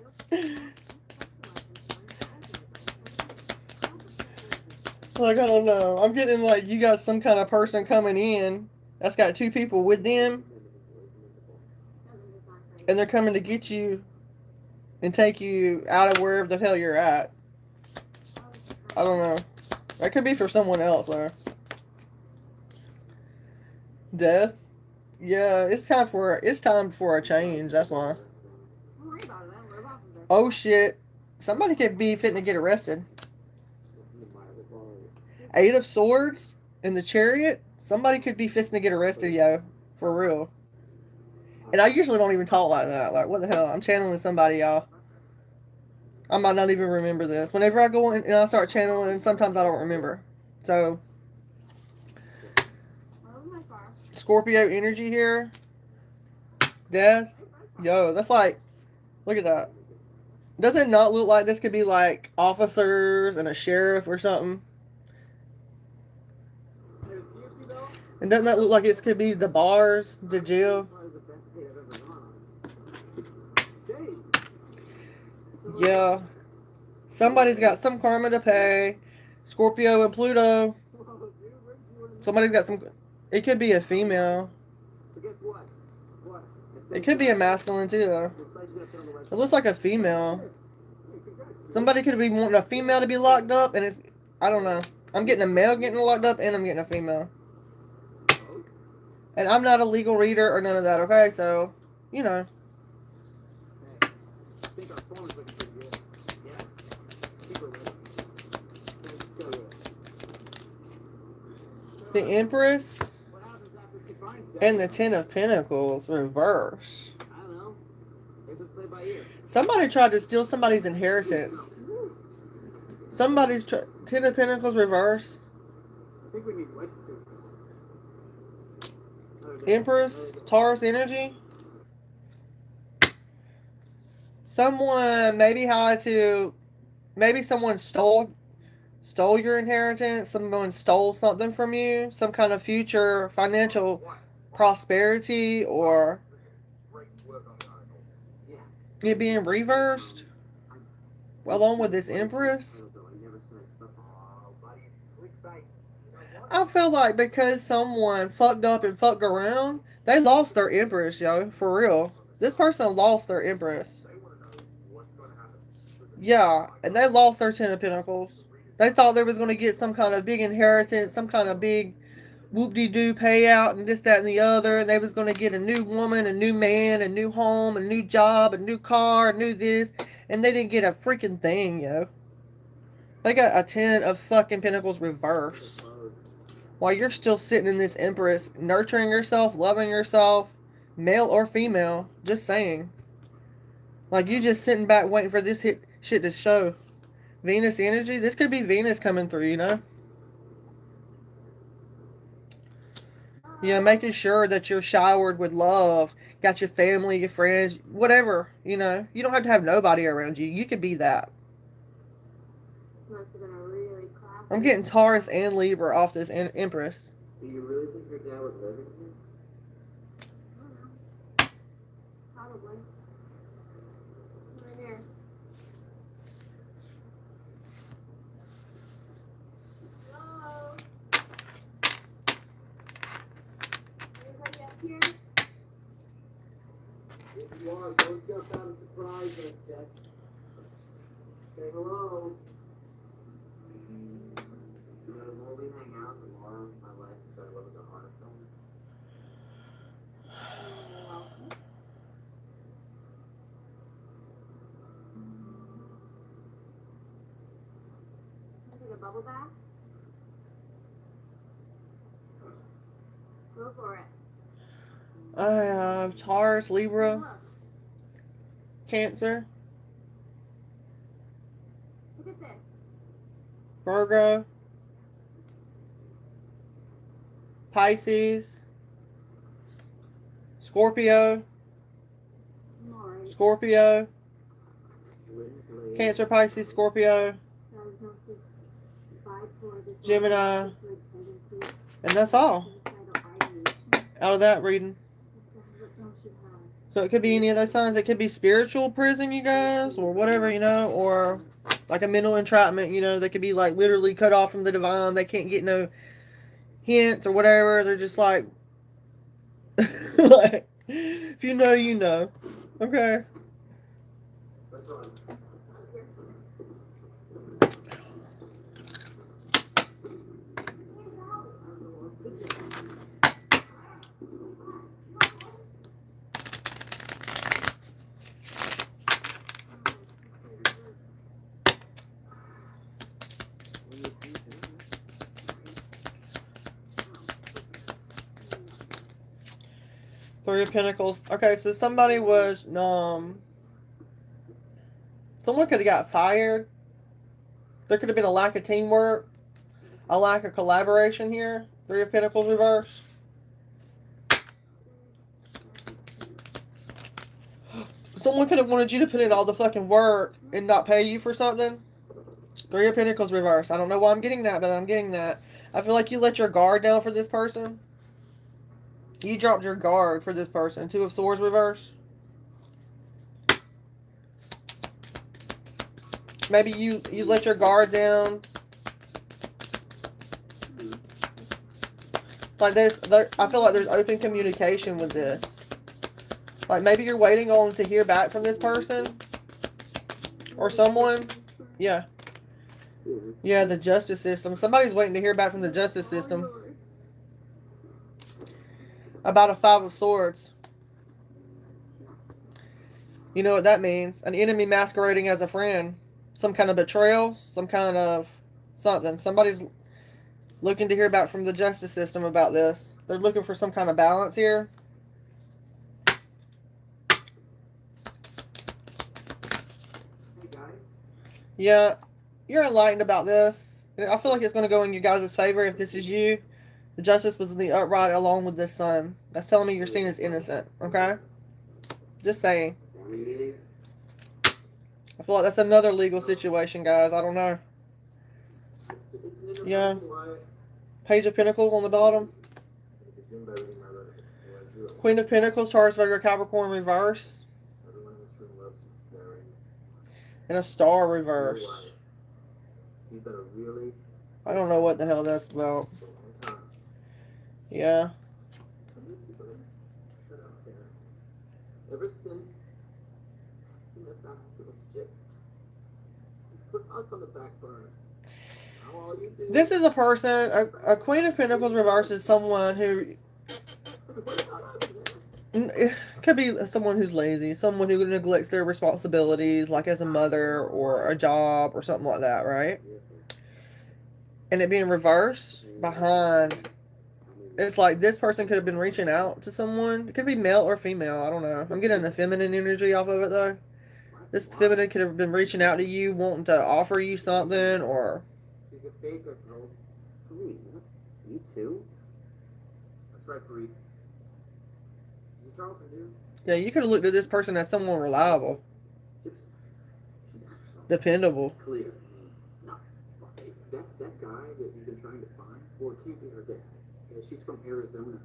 [SPEAKER 2] Like, I don't know. I'm getting like you got some kind of person coming in that's got two people with them, and they're coming to get you and take you out of wherever the hell you're at. I don't know. That could be for someone else, though. Death. Yeah, it's time for a change. That's why. Oh shit! Somebody could be fitting to get arrested. Eight of Swords in the Chariot. Somebody could be fitting to get arrested, yo. For real. And I usually don't even talk like that. Like, what the hell? I'm channeling somebody, y'all. I might not even remember this. Whenever I go in and I start channeling, sometimes I don't remember. So, Scorpio energy here. Death. Yo, that's like, look at that. Does it not look like this could be like officers and a sheriff or something? And doesn't that look like it could be the bars, the jail? Yeah. Somebody's got some karma to pay. Scorpio and Pluto. Somebody's got some... It could be a female. It could be a masculine too, though. It looks like a female. Somebody could be wanting a female to be locked up, and it's... I don't know. I'm getting a male getting locked up, and I'm getting a female. And I'm not a legal reader or none of that, okay? So, you know. The Empress and the Ten of Pentacles reverse. Somebody tried to steal somebody's inheritance. Somebody's Ten of Pentacles reverse. Empress, Taurus energy. Someone maybe someone stole your inheritance. Someone stole something from you. Some kind of future financial prosperity, or it being reversed. Well, along with this Empress. I feel like because someone fucked up and fucked around, they lost their Empress, yo. For real. This person lost their Empress. Yeah, and they lost their Ten of Pentacles. They thought they was going to get some kind of big inheritance, some kind of big whoop-de-doo payout and this, that, and the other. And they was going to get a new woman, a new man, a new home, a new job, a new car, a new this. And they didn't get a freaking thing, yo. They got a Ten of fucking Pentacles reverse. While you're still sitting in this Empress, nurturing yourself, loving yourself, male or female, just saying. Like, you just sitting back waiting for this shit to show. Venus energy, this could be Venus coming through, you know? You know, making sure that you're showered with love, got your family, your friends, whatever, you know? You don't have to have nobody around you. You could be that. I'm getting Taurus and Libra off this Empress.
[SPEAKER 3] Do you really think your dad would live in here?
[SPEAKER 4] Probably. Right here. Hello? Anybody up here?
[SPEAKER 3] If you are, don't jump out and surprise us, Jess. Say hello. You know, the more we hang out, the more my life started living the heart film.
[SPEAKER 4] Take a bubble bath? Go for it.
[SPEAKER 2] I have Taurus, Libra,
[SPEAKER 4] Look.
[SPEAKER 2] Cancer,
[SPEAKER 4] Look at this.
[SPEAKER 2] Virgo, Pisces, Scorpio,
[SPEAKER 4] Maury.
[SPEAKER 2] Scorpio, Cancer, Pisces, Scorpio, Gemini, and that's all out of that reading. So it could be any of those signs. It could be spiritual prison, you guys, or whatever, you know, or like a mental entrapment, you know. They could be like literally cut off from the divine. They can't get no hints or whatever. They're just like, like, if you know, you know. Okay. Three of Pentacles. Okay, so somebody was, someone could have got fired. There could have been a lack of teamwork, a lack of collaboration here. Three of Pentacles reverse. Someone could have wanted you to put in all the fucking work and not pay you for something. Three of Pentacles reverse. I don't know why I'm getting that, but I'm getting that. I feel like you let your guard down for this person. You dropped your guard for this person. Two of Swords reverse. Maybe you let your guard down. Like I feel like there's open communication with this. Like maybe you're waiting on to hear back from this person or someone. Yeah. Yeah, the justice system. Somebody's waiting to hear back from the justice system about a Five of Swords. You know what that means? An enemy masquerading as a friend. Some kind of betrayal. Some kind of something. Somebody's looking to hear back from the justice system about this. They're looking for some kind of balance here.
[SPEAKER 3] Hey guys.
[SPEAKER 2] Yeah, you're enlightened about this. I feel like it's going to go in your guys' favor if this is you. The justice was in the upright along with this son. That's telling me you're seen as innocent, okay? Just saying. I feel like that's another legal situation, guys. I don't know. Yeah. Page of Pentacles on the bottom. Queen of Pentacles, Taurus, Virgo, Capricorn reverse. And a Star reverse. I don't know what the hell that's about. Yeah.
[SPEAKER 3] Ever since you left that little shit, you put us on the back burner. Now all you do
[SPEAKER 2] This is a person, a Queen of Pentacles reverse is someone who, it could be someone who's lazy, someone who neglects their responsibilities, like as a mother or a job or something like that, right? And it being reversed behind, it's like this person could have been reaching out to someone. It could be male or female. I don't know. I'm getting the feminine energy off of it, though. This feminine could have been reaching out to you, wanting to offer you something, or...
[SPEAKER 3] She's a faker, bro. Fareed, you too? That's right, Fareed. She's a Charlton, dude.
[SPEAKER 2] Yeah, you could have looked at this person as someone reliable.
[SPEAKER 3] She's after something.
[SPEAKER 2] Dependable.
[SPEAKER 3] It's clear. No, fuck it. That guy that you've been trying to find, well, it can't be her dad. She's from Arizona.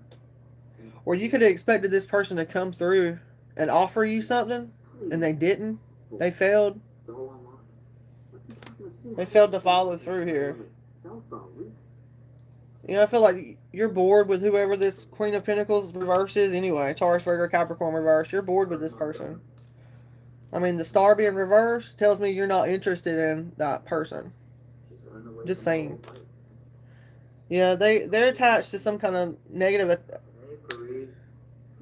[SPEAKER 2] Or you could have expected this person to come through and offer you something, and they didn't. They failed.
[SPEAKER 3] It's all online.
[SPEAKER 2] They failed to follow through here. You know, I feel like you're bored with whoever this Queen of Pentacles reverse is anyway. Taurus, Virgo, Capricorn reverse. You're bored with this person. I mean, the star being reversed tells me you're not interested in that person. Just saying. Yeah, they're attached to some kind of negative.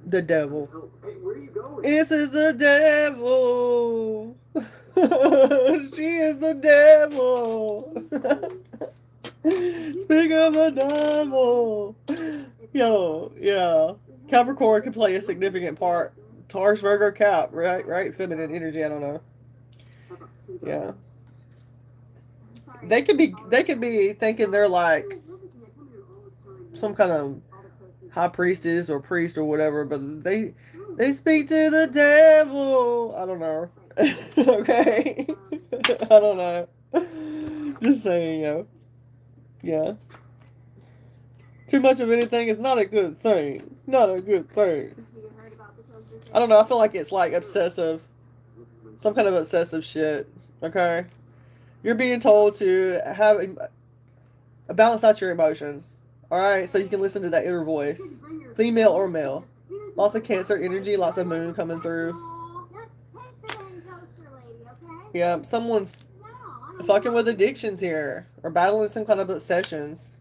[SPEAKER 2] The devil.
[SPEAKER 3] Hey, where are you going?
[SPEAKER 2] This is the devil. She is the devil. Speak of the devil. Yo, yeah. Capricorn can play a significant part. Taurus, Virgo, Cap, right? Feminine energy. I don't know. Yeah. They could be thinking they're like some kind of high priestess or priest or whatever, but they speak to the devil. I don't know. Okay. I don't know. Just saying, yo. Yeah. Too much of anything is not a good thing. Not a good thing. I don't know. I feel like it's like obsessive. Some kind of obsessive shit. Okay? You're being told to have balance out your emotions. Alright? So you can listen to that inner voice. Female or male. Lots of Cancer energy. Lots of moon coming through. Yeah. Someone's fucking with addictions here. Or battling some kind of obsessions.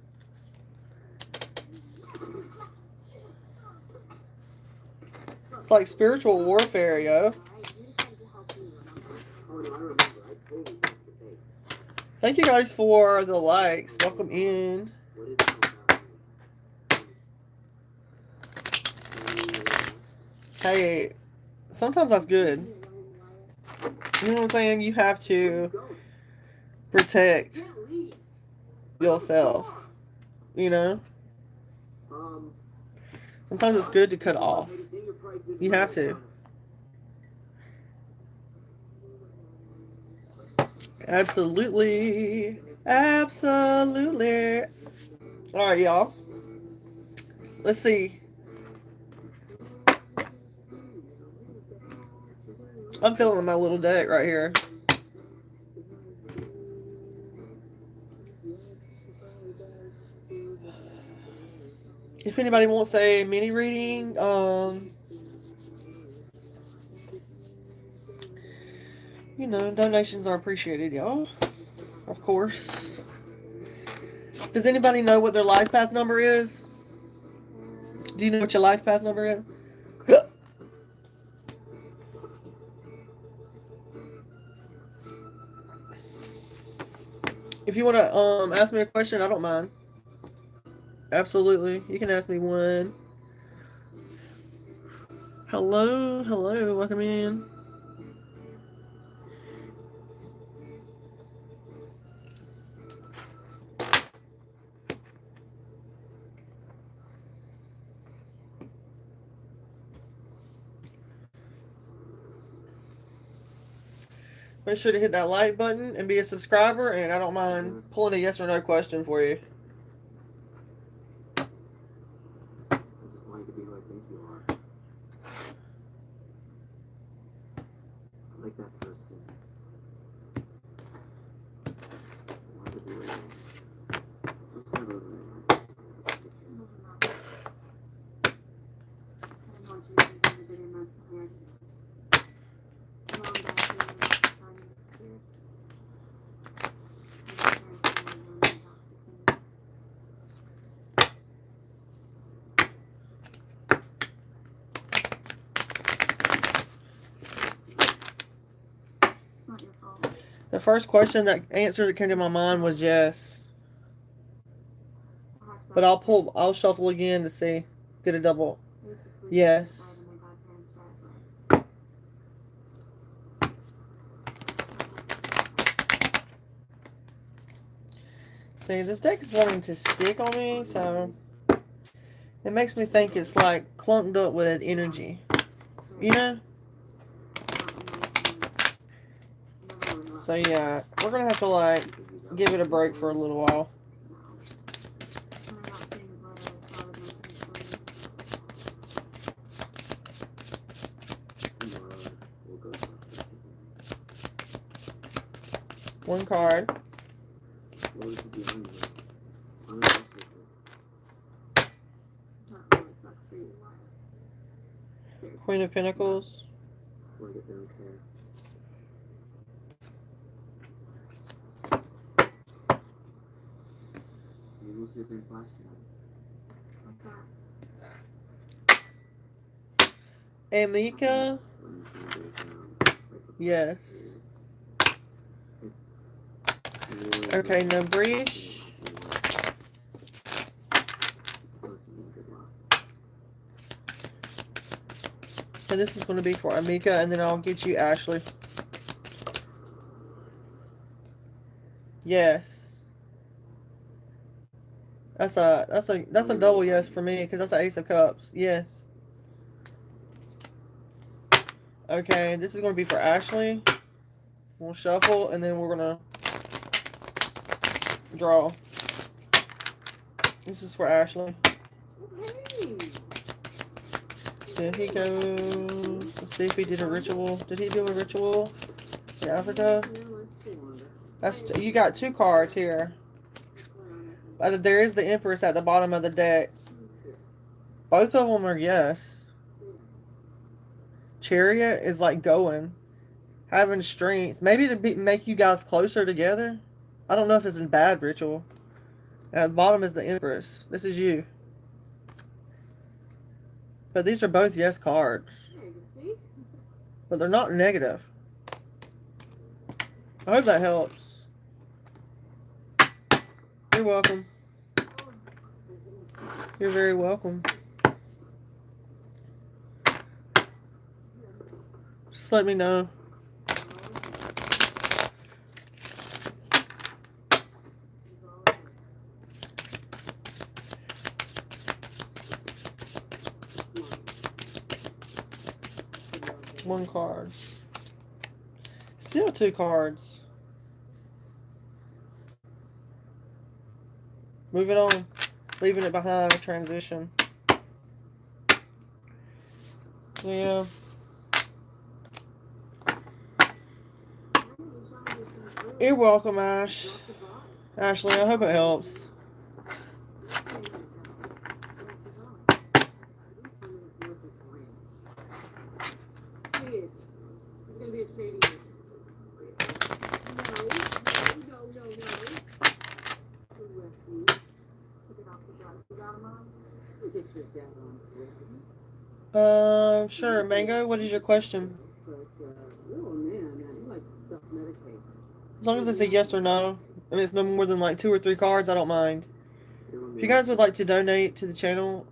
[SPEAKER 2] It's like spiritual warfare, yo. Thank you guys for the likes. Welcome in. Hey, sometimes that's good. You know what I'm saying? You have to protect yourself. You know? Sometimes it's good to cut off. You have to. Absolutely. Absolutely. Alright, y'all. Let's see. I'm feeling my little deck right here. If anybody wants a mini reading, you know, donations are appreciated, y'all. Of course. Does anybody know what their life path number is? Do you know what your life path number is? If you want to ask me a question, I don't mind. Absolutely. You can ask me one. Hello, hello, welcome in. Make sure to hit that like button and be a subscriber, and I don't mind pulling a yes or no question for you.
[SPEAKER 3] I just want you to be who I think you are. I like that person. I want to be with you. What's that over there?
[SPEAKER 4] I don't want you to think of a bigger mess here.
[SPEAKER 2] The first question, that answer that came to my mind was yes. But I'll shuffle again to see. Get a double. Yes. See, this deck is wanting to stick on me, so it makes me think it's like clumped up with energy. You know? So yeah, we're gonna have to like give it a break for a little while. One card. Queen of Pentacles. Amika. Yes. Okay, no breach. So this is going to be for Amika, and then I'll get you Ashley. Yes. That's a double yes for me, because that's an Ace of Cups. Yes. Okay, this is going to be for Ashley. We'll shuffle, and then we're gonna draw. This is for Ashley.
[SPEAKER 4] Hey.
[SPEAKER 2] Did he go? Let's see if he did a ritual. Did he do a ritual in Africa? That's you got 2 cards here. There is the Empress at the bottom of the deck. Both of them are yes. Chariot is like going, having strength, maybe to make you guys closer together. I don't know if it's a bad ritual. At the bottom is the Empress. This is you. But these are both yes cards. But they're not negative. I hope that helps. You're welcome. You're very welcome. Just let me know. One card. Still 2 cards. Moving on. Leaving it behind. A transition. Yeah. You're welcome, Ash. Ashley, I hope it helps. Sure. Mango, what is your question? As long as it's a yes or no, and it's no more than like 2 or 3 cards, I don't mind. If you guys would like to donate to the channel,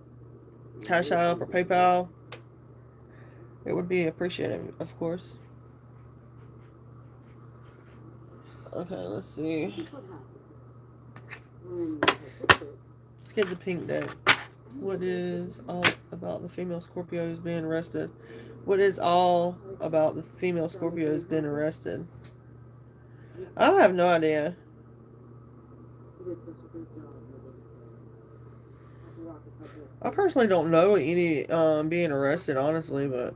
[SPEAKER 2] Cashapp or PayPal, it would be appreciated, of course. Okay, let's see. Let's get the pink deck. What is all about the female Scorpios being arrested? What is all about the female Scorpios being arrested? I have no idea. I personally don't know any being arrested, honestly, but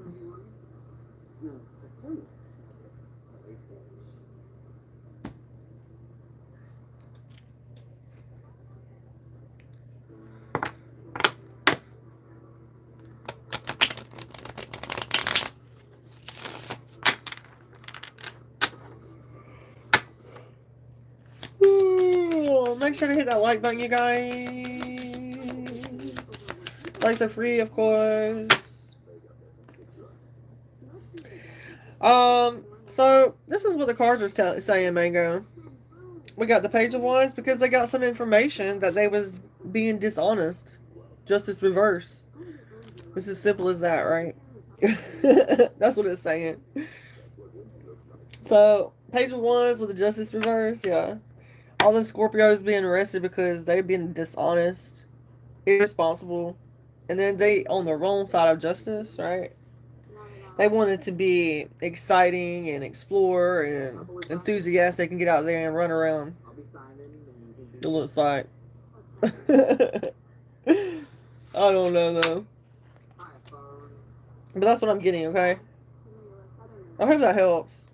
[SPEAKER 2] make sure to hit that like button, you guys. Likes are free, of course. So this is what the cards are saying, Mango. We got the Page of Wands because they got some information that they was being dishonest. Justice reverse. It's as simple as that, right? That's what it's saying. So, Page of Wands with the Justice reverse, yeah. All them Scorpios being arrested because they've been dishonest, irresponsible, and then they on the wrong side of justice, right? They wanted to be exciting and explore and enthusiastic and get out there and run around. It looks like. I don't know though. But that's what I'm getting, okay? I hope that helps.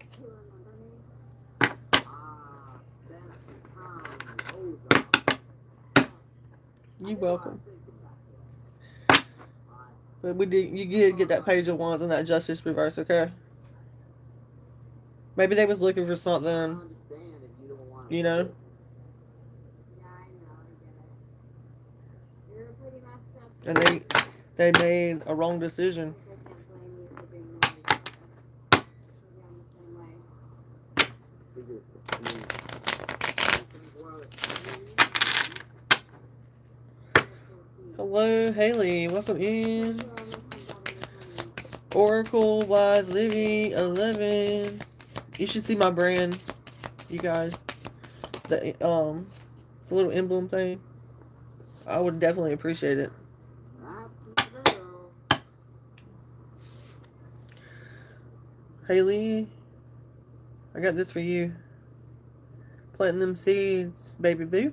[SPEAKER 2] You're welcome. But you did get that Page of Wands and that Justice reverse, okay? Maybe they was looking for something, you know? And they made a wrong decision. Hello, Haley. Welcome in. OracleWiseLiving11. You should see my brand, you guys. The little emblem thing. I would definitely appreciate it. Haley. I got this for you. Planting them seeds, baby boo.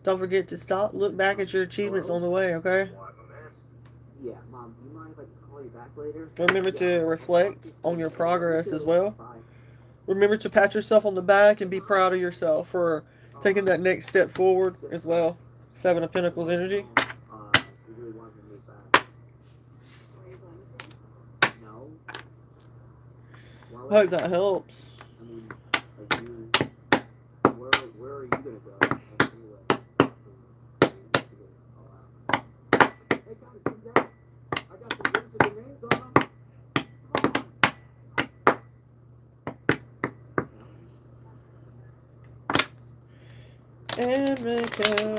[SPEAKER 2] Don't forget to stop. Look back at your achievements on the way, okay?
[SPEAKER 3] Yeah, Mom, do you mind if I just call you back later?
[SPEAKER 2] Remember to reflect on your progress as well.
[SPEAKER 3] Bye.
[SPEAKER 2] Remember to pat yourself on the back and be proud of yourself for taking that next step forward as well. Seven of Pentacles energy.
[SPEAKER 3] You really wanted to move back. No.
[SPEAKER 2] I hope that helps.
[SPEAKER 3] I mean, like you, where are you gonna go? Hey guys, come down. I got some rooms with your names on them.
[SPEAKER 2] Erica.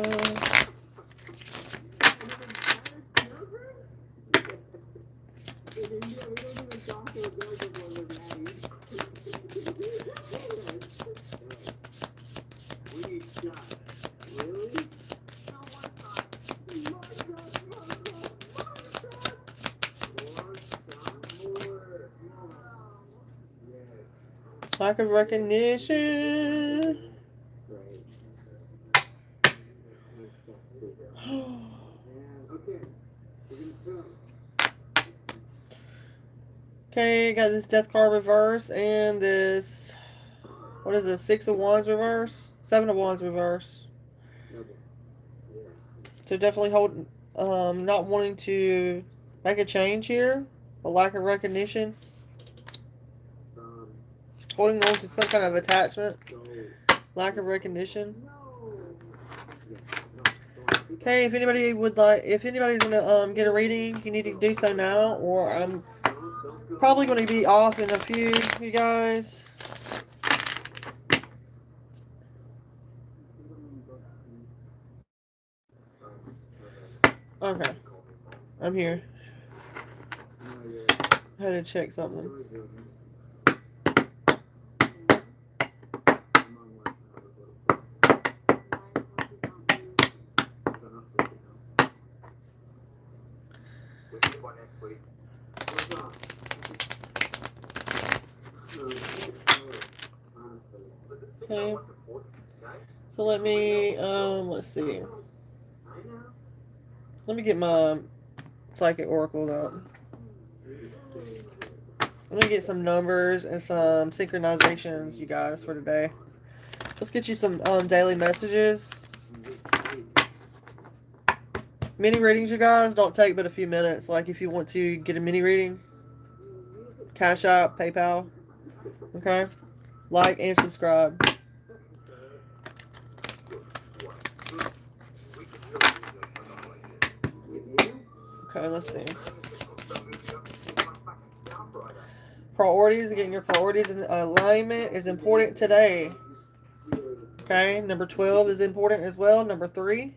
[SPEAKER 2] Lack of recognition. Okay, got this Death card reverse and this, what is it, 6 of Wands reverse? 7 of Wands reverse. So definitely not wanting to make a change here. A lack of recognition. Holding on to some kind of attachment. Lack of recognition. Okay, if anybody's gonna get a reading, you need to do so now, or I'm probably going to be off in a few, you guys. Okay, I'm here. I had to check something. Okay. So let me, let's see. Let me get my Psychic Oracle out. Let me get some numbers and some synchronizations, you guys, for today. Let's get you some daily messages. Mini readings, you guys, don't take but a few minutes. Like if you want to get a mini reading, Cashapp, PayPal. Okay? Like and subscribe. Okay, let's see. Priorities, getting your priorities in alignment is important today. Okay, number 12 is important as well. Number 3.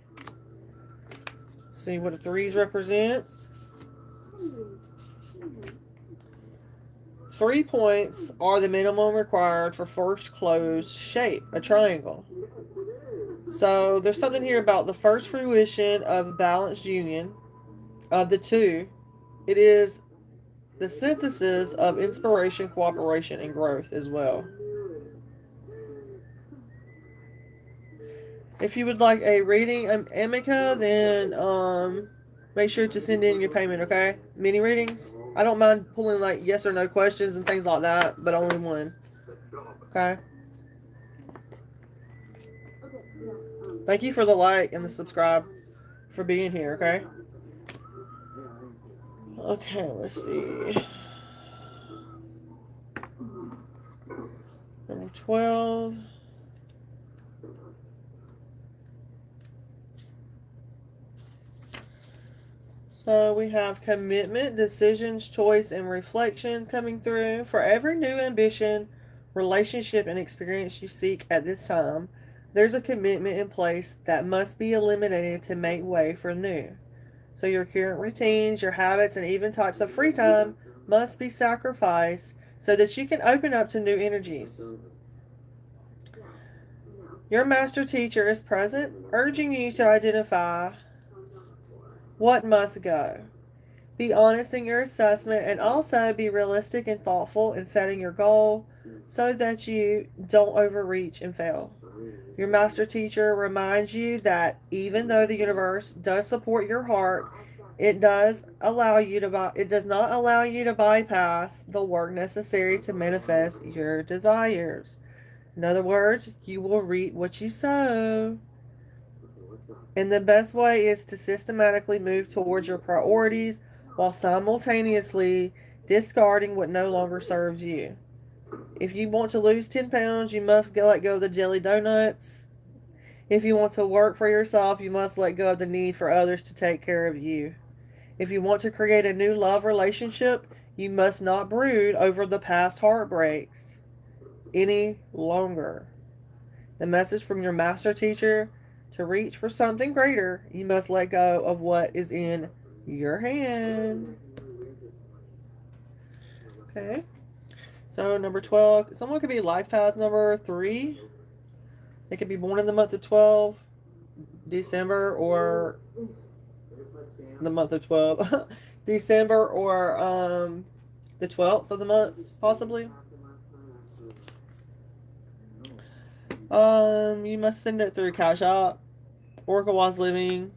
[SPEAKER 2] See what the 3s represent. 3 points are the minimum required for first closed shape, a triangle. So there's something here about the first fruition of a balanced union of the two. It is the synthesis of inspiration, cooperation, and growth as well. If you would like a reading, Amica, then make sure to send in your payment, okay? Mini readings. I don't mind pulling like yes or no questions and things like that, but only one. Okay? Thank you for the like and the subscribe for being here, okay? Okay, let's see. Number 12. So we have commitment, decisions, choice, and reflection coming through. For every new ambition, relationship, and experience you seek at this time, there's a commitment in place that must be eliminated to make way for new. So your current routines, your habits, and even types of free time must be sacrificed so that you can open up to new energies. Your master teacher is present, urging you to identify what must go. Be honest in your assessment and also be realistic and thoughtful in setting your goal. so that you don't overreach and fail. Your master teacher reminds you that even though the universe does support your heart, it does not allow you to bypass the work necessary to manifest your desires. In other words, you will reap what you sow. And the best way is to systematically move towards your priorities while simultaneously discarding what no longer serves you. If you want to lose 10 pounds, you must let go of the jelly donuts. If you want to work for yourself, you must let go of the need for others to take care of you. If you want to create a new love relationship, you must not brood over the past heartbreaks any longer. The message from your master teacher: to reach for something greater, you must let go of what is in your hand. Okay. So number 12, someone could be life path number 3. They could be born in the month of 12, December, or the month of 12, December, or the 12th of the month, possibly. You must send it through Cashapp, OracleWiseLiving,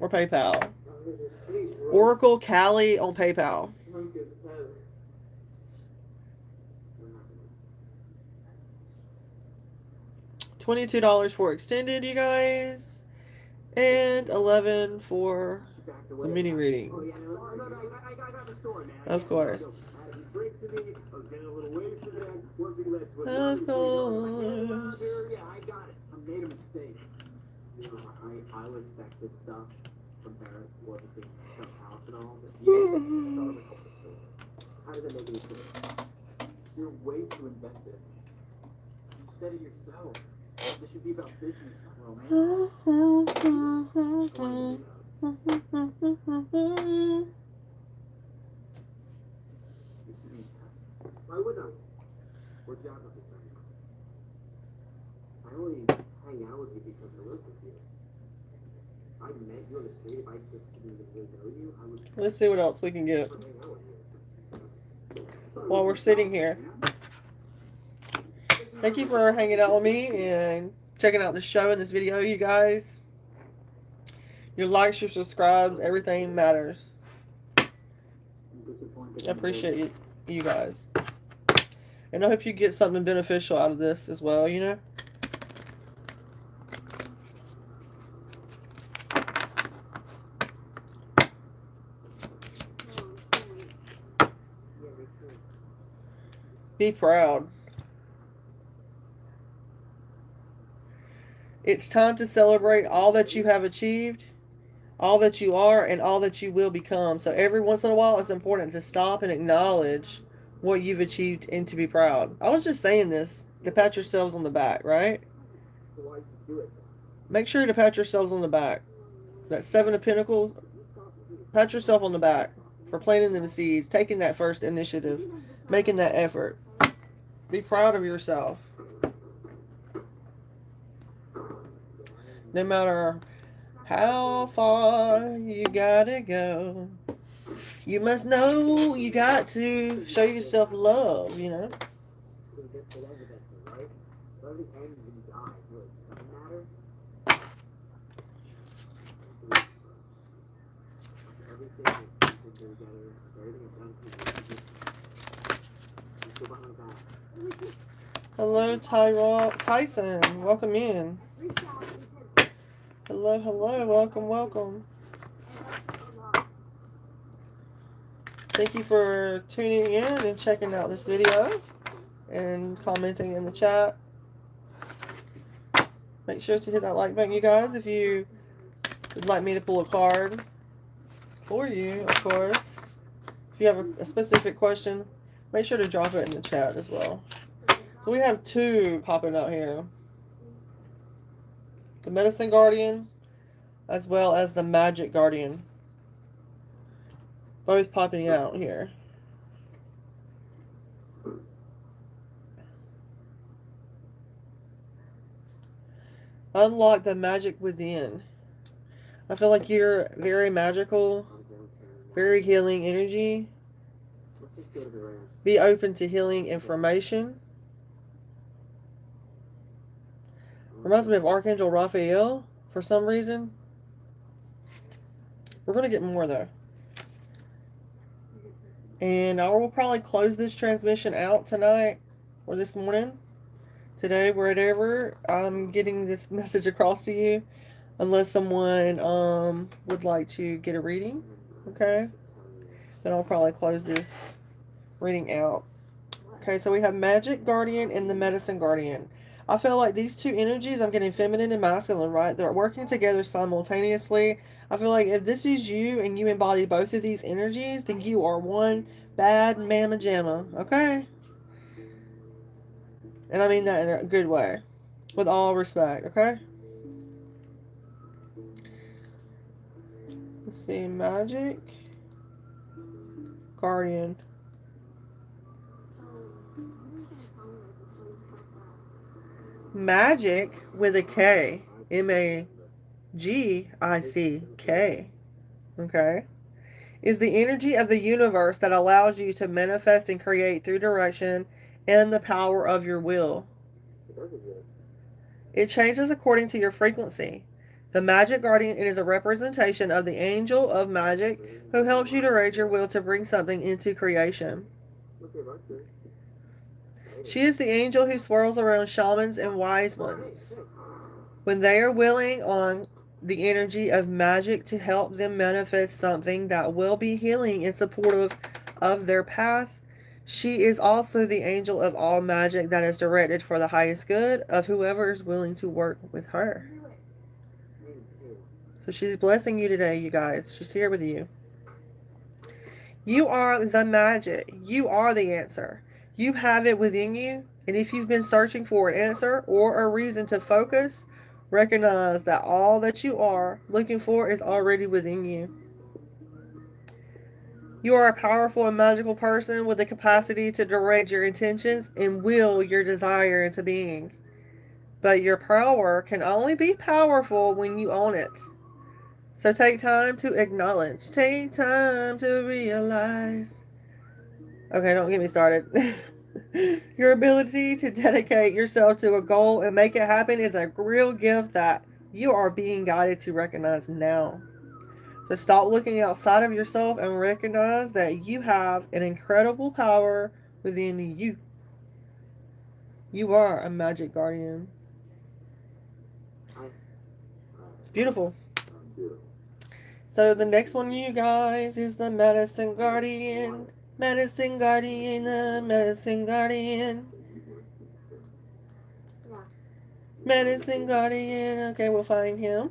[SPEAKER 2] or PayPal. Oracle Cali on PayPal. $22 for extended, you guys, and $11 for the mini reading. Of course. Of course.
[SPEAKER 3] Yeah, I got it. I made a mistake. I would expect this stuff from Barrett was being stuff house and all, but you how does that make any sense? You're way too invested. You said it yourself. This should be about business, not romance. Why would I? We're geography friends. I only hang out with you because I work with you. If I met you on the street, if I just didn't even really know you, I would.
[SPEAKER 2] Let's see what else we can get
[SPEAKER 3] never hang out with you.
[SPEAKER 2] while we're sitting here. Thank you for hanging out with me and checking out the show and this video, you guys. Your likes, your subscribes, everything matters. I appreciate you guys. And I hope you get something beneficial out of this as well, you know? Be proud. It's time to celebrate all that you have achieved, all that you are, and all that you will become. So every once in a while, it's important to stop and acknowledge what you've achieved and to be proud. I was just saying this to pat yourselves on the back, right? Make sure to pat yourselves on the back. That 7 of Pentacles, pat yourself on the back for planting the seeds, taking that first initiative, making that effort. Be proud of yourself. No matter how far you gotta go, you must know you got to show yourself love, you know? Hello, Tyson. Welcome in. Hello, hello. Welcome, welcome. Thank you for tuning in and checking out this video and commenting in the chat. Make sure to hit that like button, you guys, if you would like me to pull a card for you, of course. If you have a specific question, make sure to drop it in the chat as well. So we have 2 popping out here. The Medicine Guardian, as well as the Magic Guardian. Both popping out here. Unlock the magic within. I feel like you're very magical, very healing energy.
[SPEAKER 3] Just go to the ranch.
[SPEAKER 2] Be open to healing information. Reminds me of Archangel Raphael for some reason. We're going to get more though. And I will probably close this transmission out tonight or this morning. Today, wherever I'm getting this message across to you. Unless someone would like to get a reading. Okay. Then I'll probably close this reading out. Okay, so we have Magic Guardian and the Medicine Guardian. I feel like these two energies, I'm getting feminine and masculine, right? They're working together simultaneously. I feel like if this is you and you embody both of these energies, then you are one bad mamma jamma, okay? And I mean that in a good way. With all respect, okay? Let's see, Magic Guardian. Magic with a K. M-A-G-I-C-K. Okay. Is the energy of the universe that allows you to manifest and create through direction and the power of your will. It changes according to your frequency. The Magic Guardian is a representation of the angel of magic who helps you direct your will to bring something into creation. She is the angel who swirls around shamans and wise ones when they are willing on the energy of magic to help them manifest something that will be healing and supportive of their path. She is also the angel of all magic that is directed for the highest good of whoever is willing to work with her. So she's blessing you today, you guys. She's here with you. You are the magic. You are the answer. You have it within you. And if you've been searching for an answer or a reason to focus, recognize that all that you are looking for is already within you. You are a powerful and magical person with the capacity to direct your intentions and will your desire into being. But your power can only be powerful when you own it. So take time to acknowledge. Take time to realize. Okay, don't get me started. Your ability to dedicate yourself to a goal and make it happen is a real gift that you are being guided to recognize now. So stop looking outside of yourself and recognize that you have an incredible power within you. You are a magic guardian. It's beautiful. So the next one, you guys, is the Medicine Guardian. Medicine Guardian, the Medicine Guardian. Medicine Guardian. Okay, we'll find him.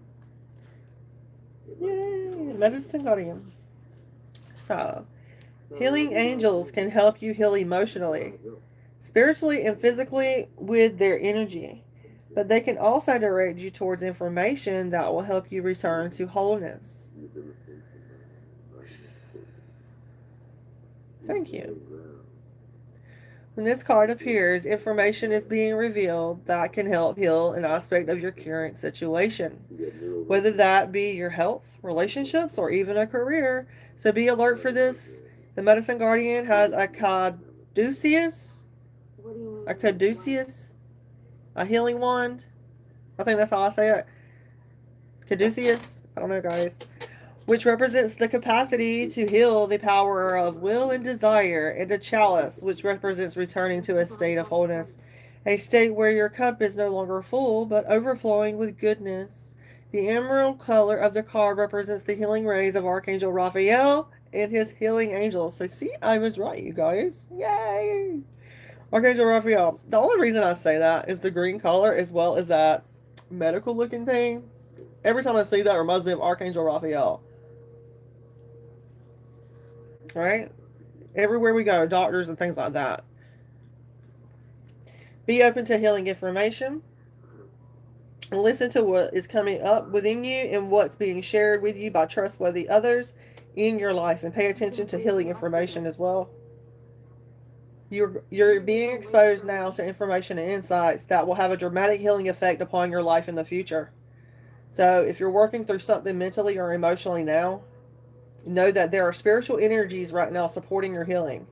[SPEAKER 2] Yay, Medicine Guardian. So, healing angels can help you heal emotionally, spiritually, and physically with their energy. But they can also direct you towards information that will help you return to wholeness. Thank you. When this card appears, information is being revealed that can help heal an aspect of your current situation, whether that be your health, relationships, or even a career. So be alert for this. The Medicine Guardian has a caduceus, a healing wand. I think that's how I say it. Caduceus. I don't know, guys. Which represents the capacity to heal the power of will and desire, and a chalice, which represents returning to a state of wholeness, a state where your cup is no longer full, but overflowing with goodness. The emerald color of the card represents the healing rays of Archangel Raphael and his healing angels. So see, I was right, you guys. Yay! Archangel Raphael. The only reason I say that is the green color, as well as that medical looking thing. Every time I see that, it reminds me of Archangel Raphael. Right? Everywhere we go, doctors and things like that. Be open to healing information. And listen to what is coming up within you and what's being shared with you by trustworthy others in your life. And pay attention to healing information as well. You're being exposed now to information and insights that will have a dramatic healing effect upon your life in the future. So if you're working through something mentally or emotionally now, know that there are spiritual energies right now supporting your healing.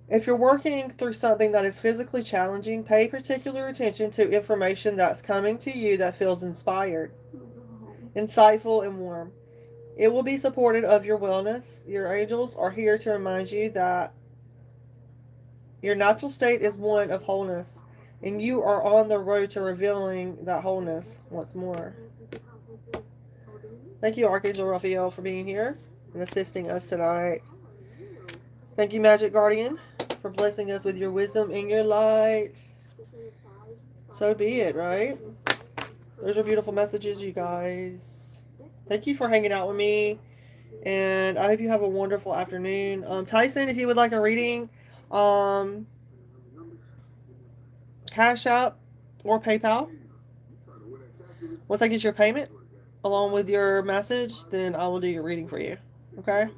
[SPEAKER 2] If you're working through something that is physically challenging, pay particular attention to information that's coming to you that feels inspired, insightful, and warm. It will be supportive of your wellness. Your angels are here to remind you that your natural state is one of wholeness, and you are on the road to revealing that wholeness once more. Thank you, Archangel Raphael, for being here and assisting us tonight. Thank you, Magic Guardian, for blessing us with your wisdom and your light. So be it, right? Those are beautiful messages, you guys. Thank you for hanging out with me, and I hope you have a wonderful afternoon. Tyson, if you would like a reading, Cashapp or PayPal. Once I get your payment along with your message, then I will do your reading for you. Okay?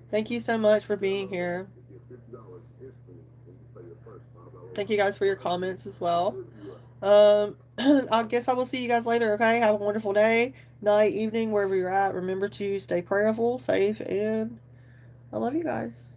[SPEAKER 2] Thank you so much for being here. Thank you guys for your comments as well. I guess I will see you guys later, okay? Have a wonderful day, night, evening, wherever you're at. Remember to stay prayerful, safe, and I love you guys.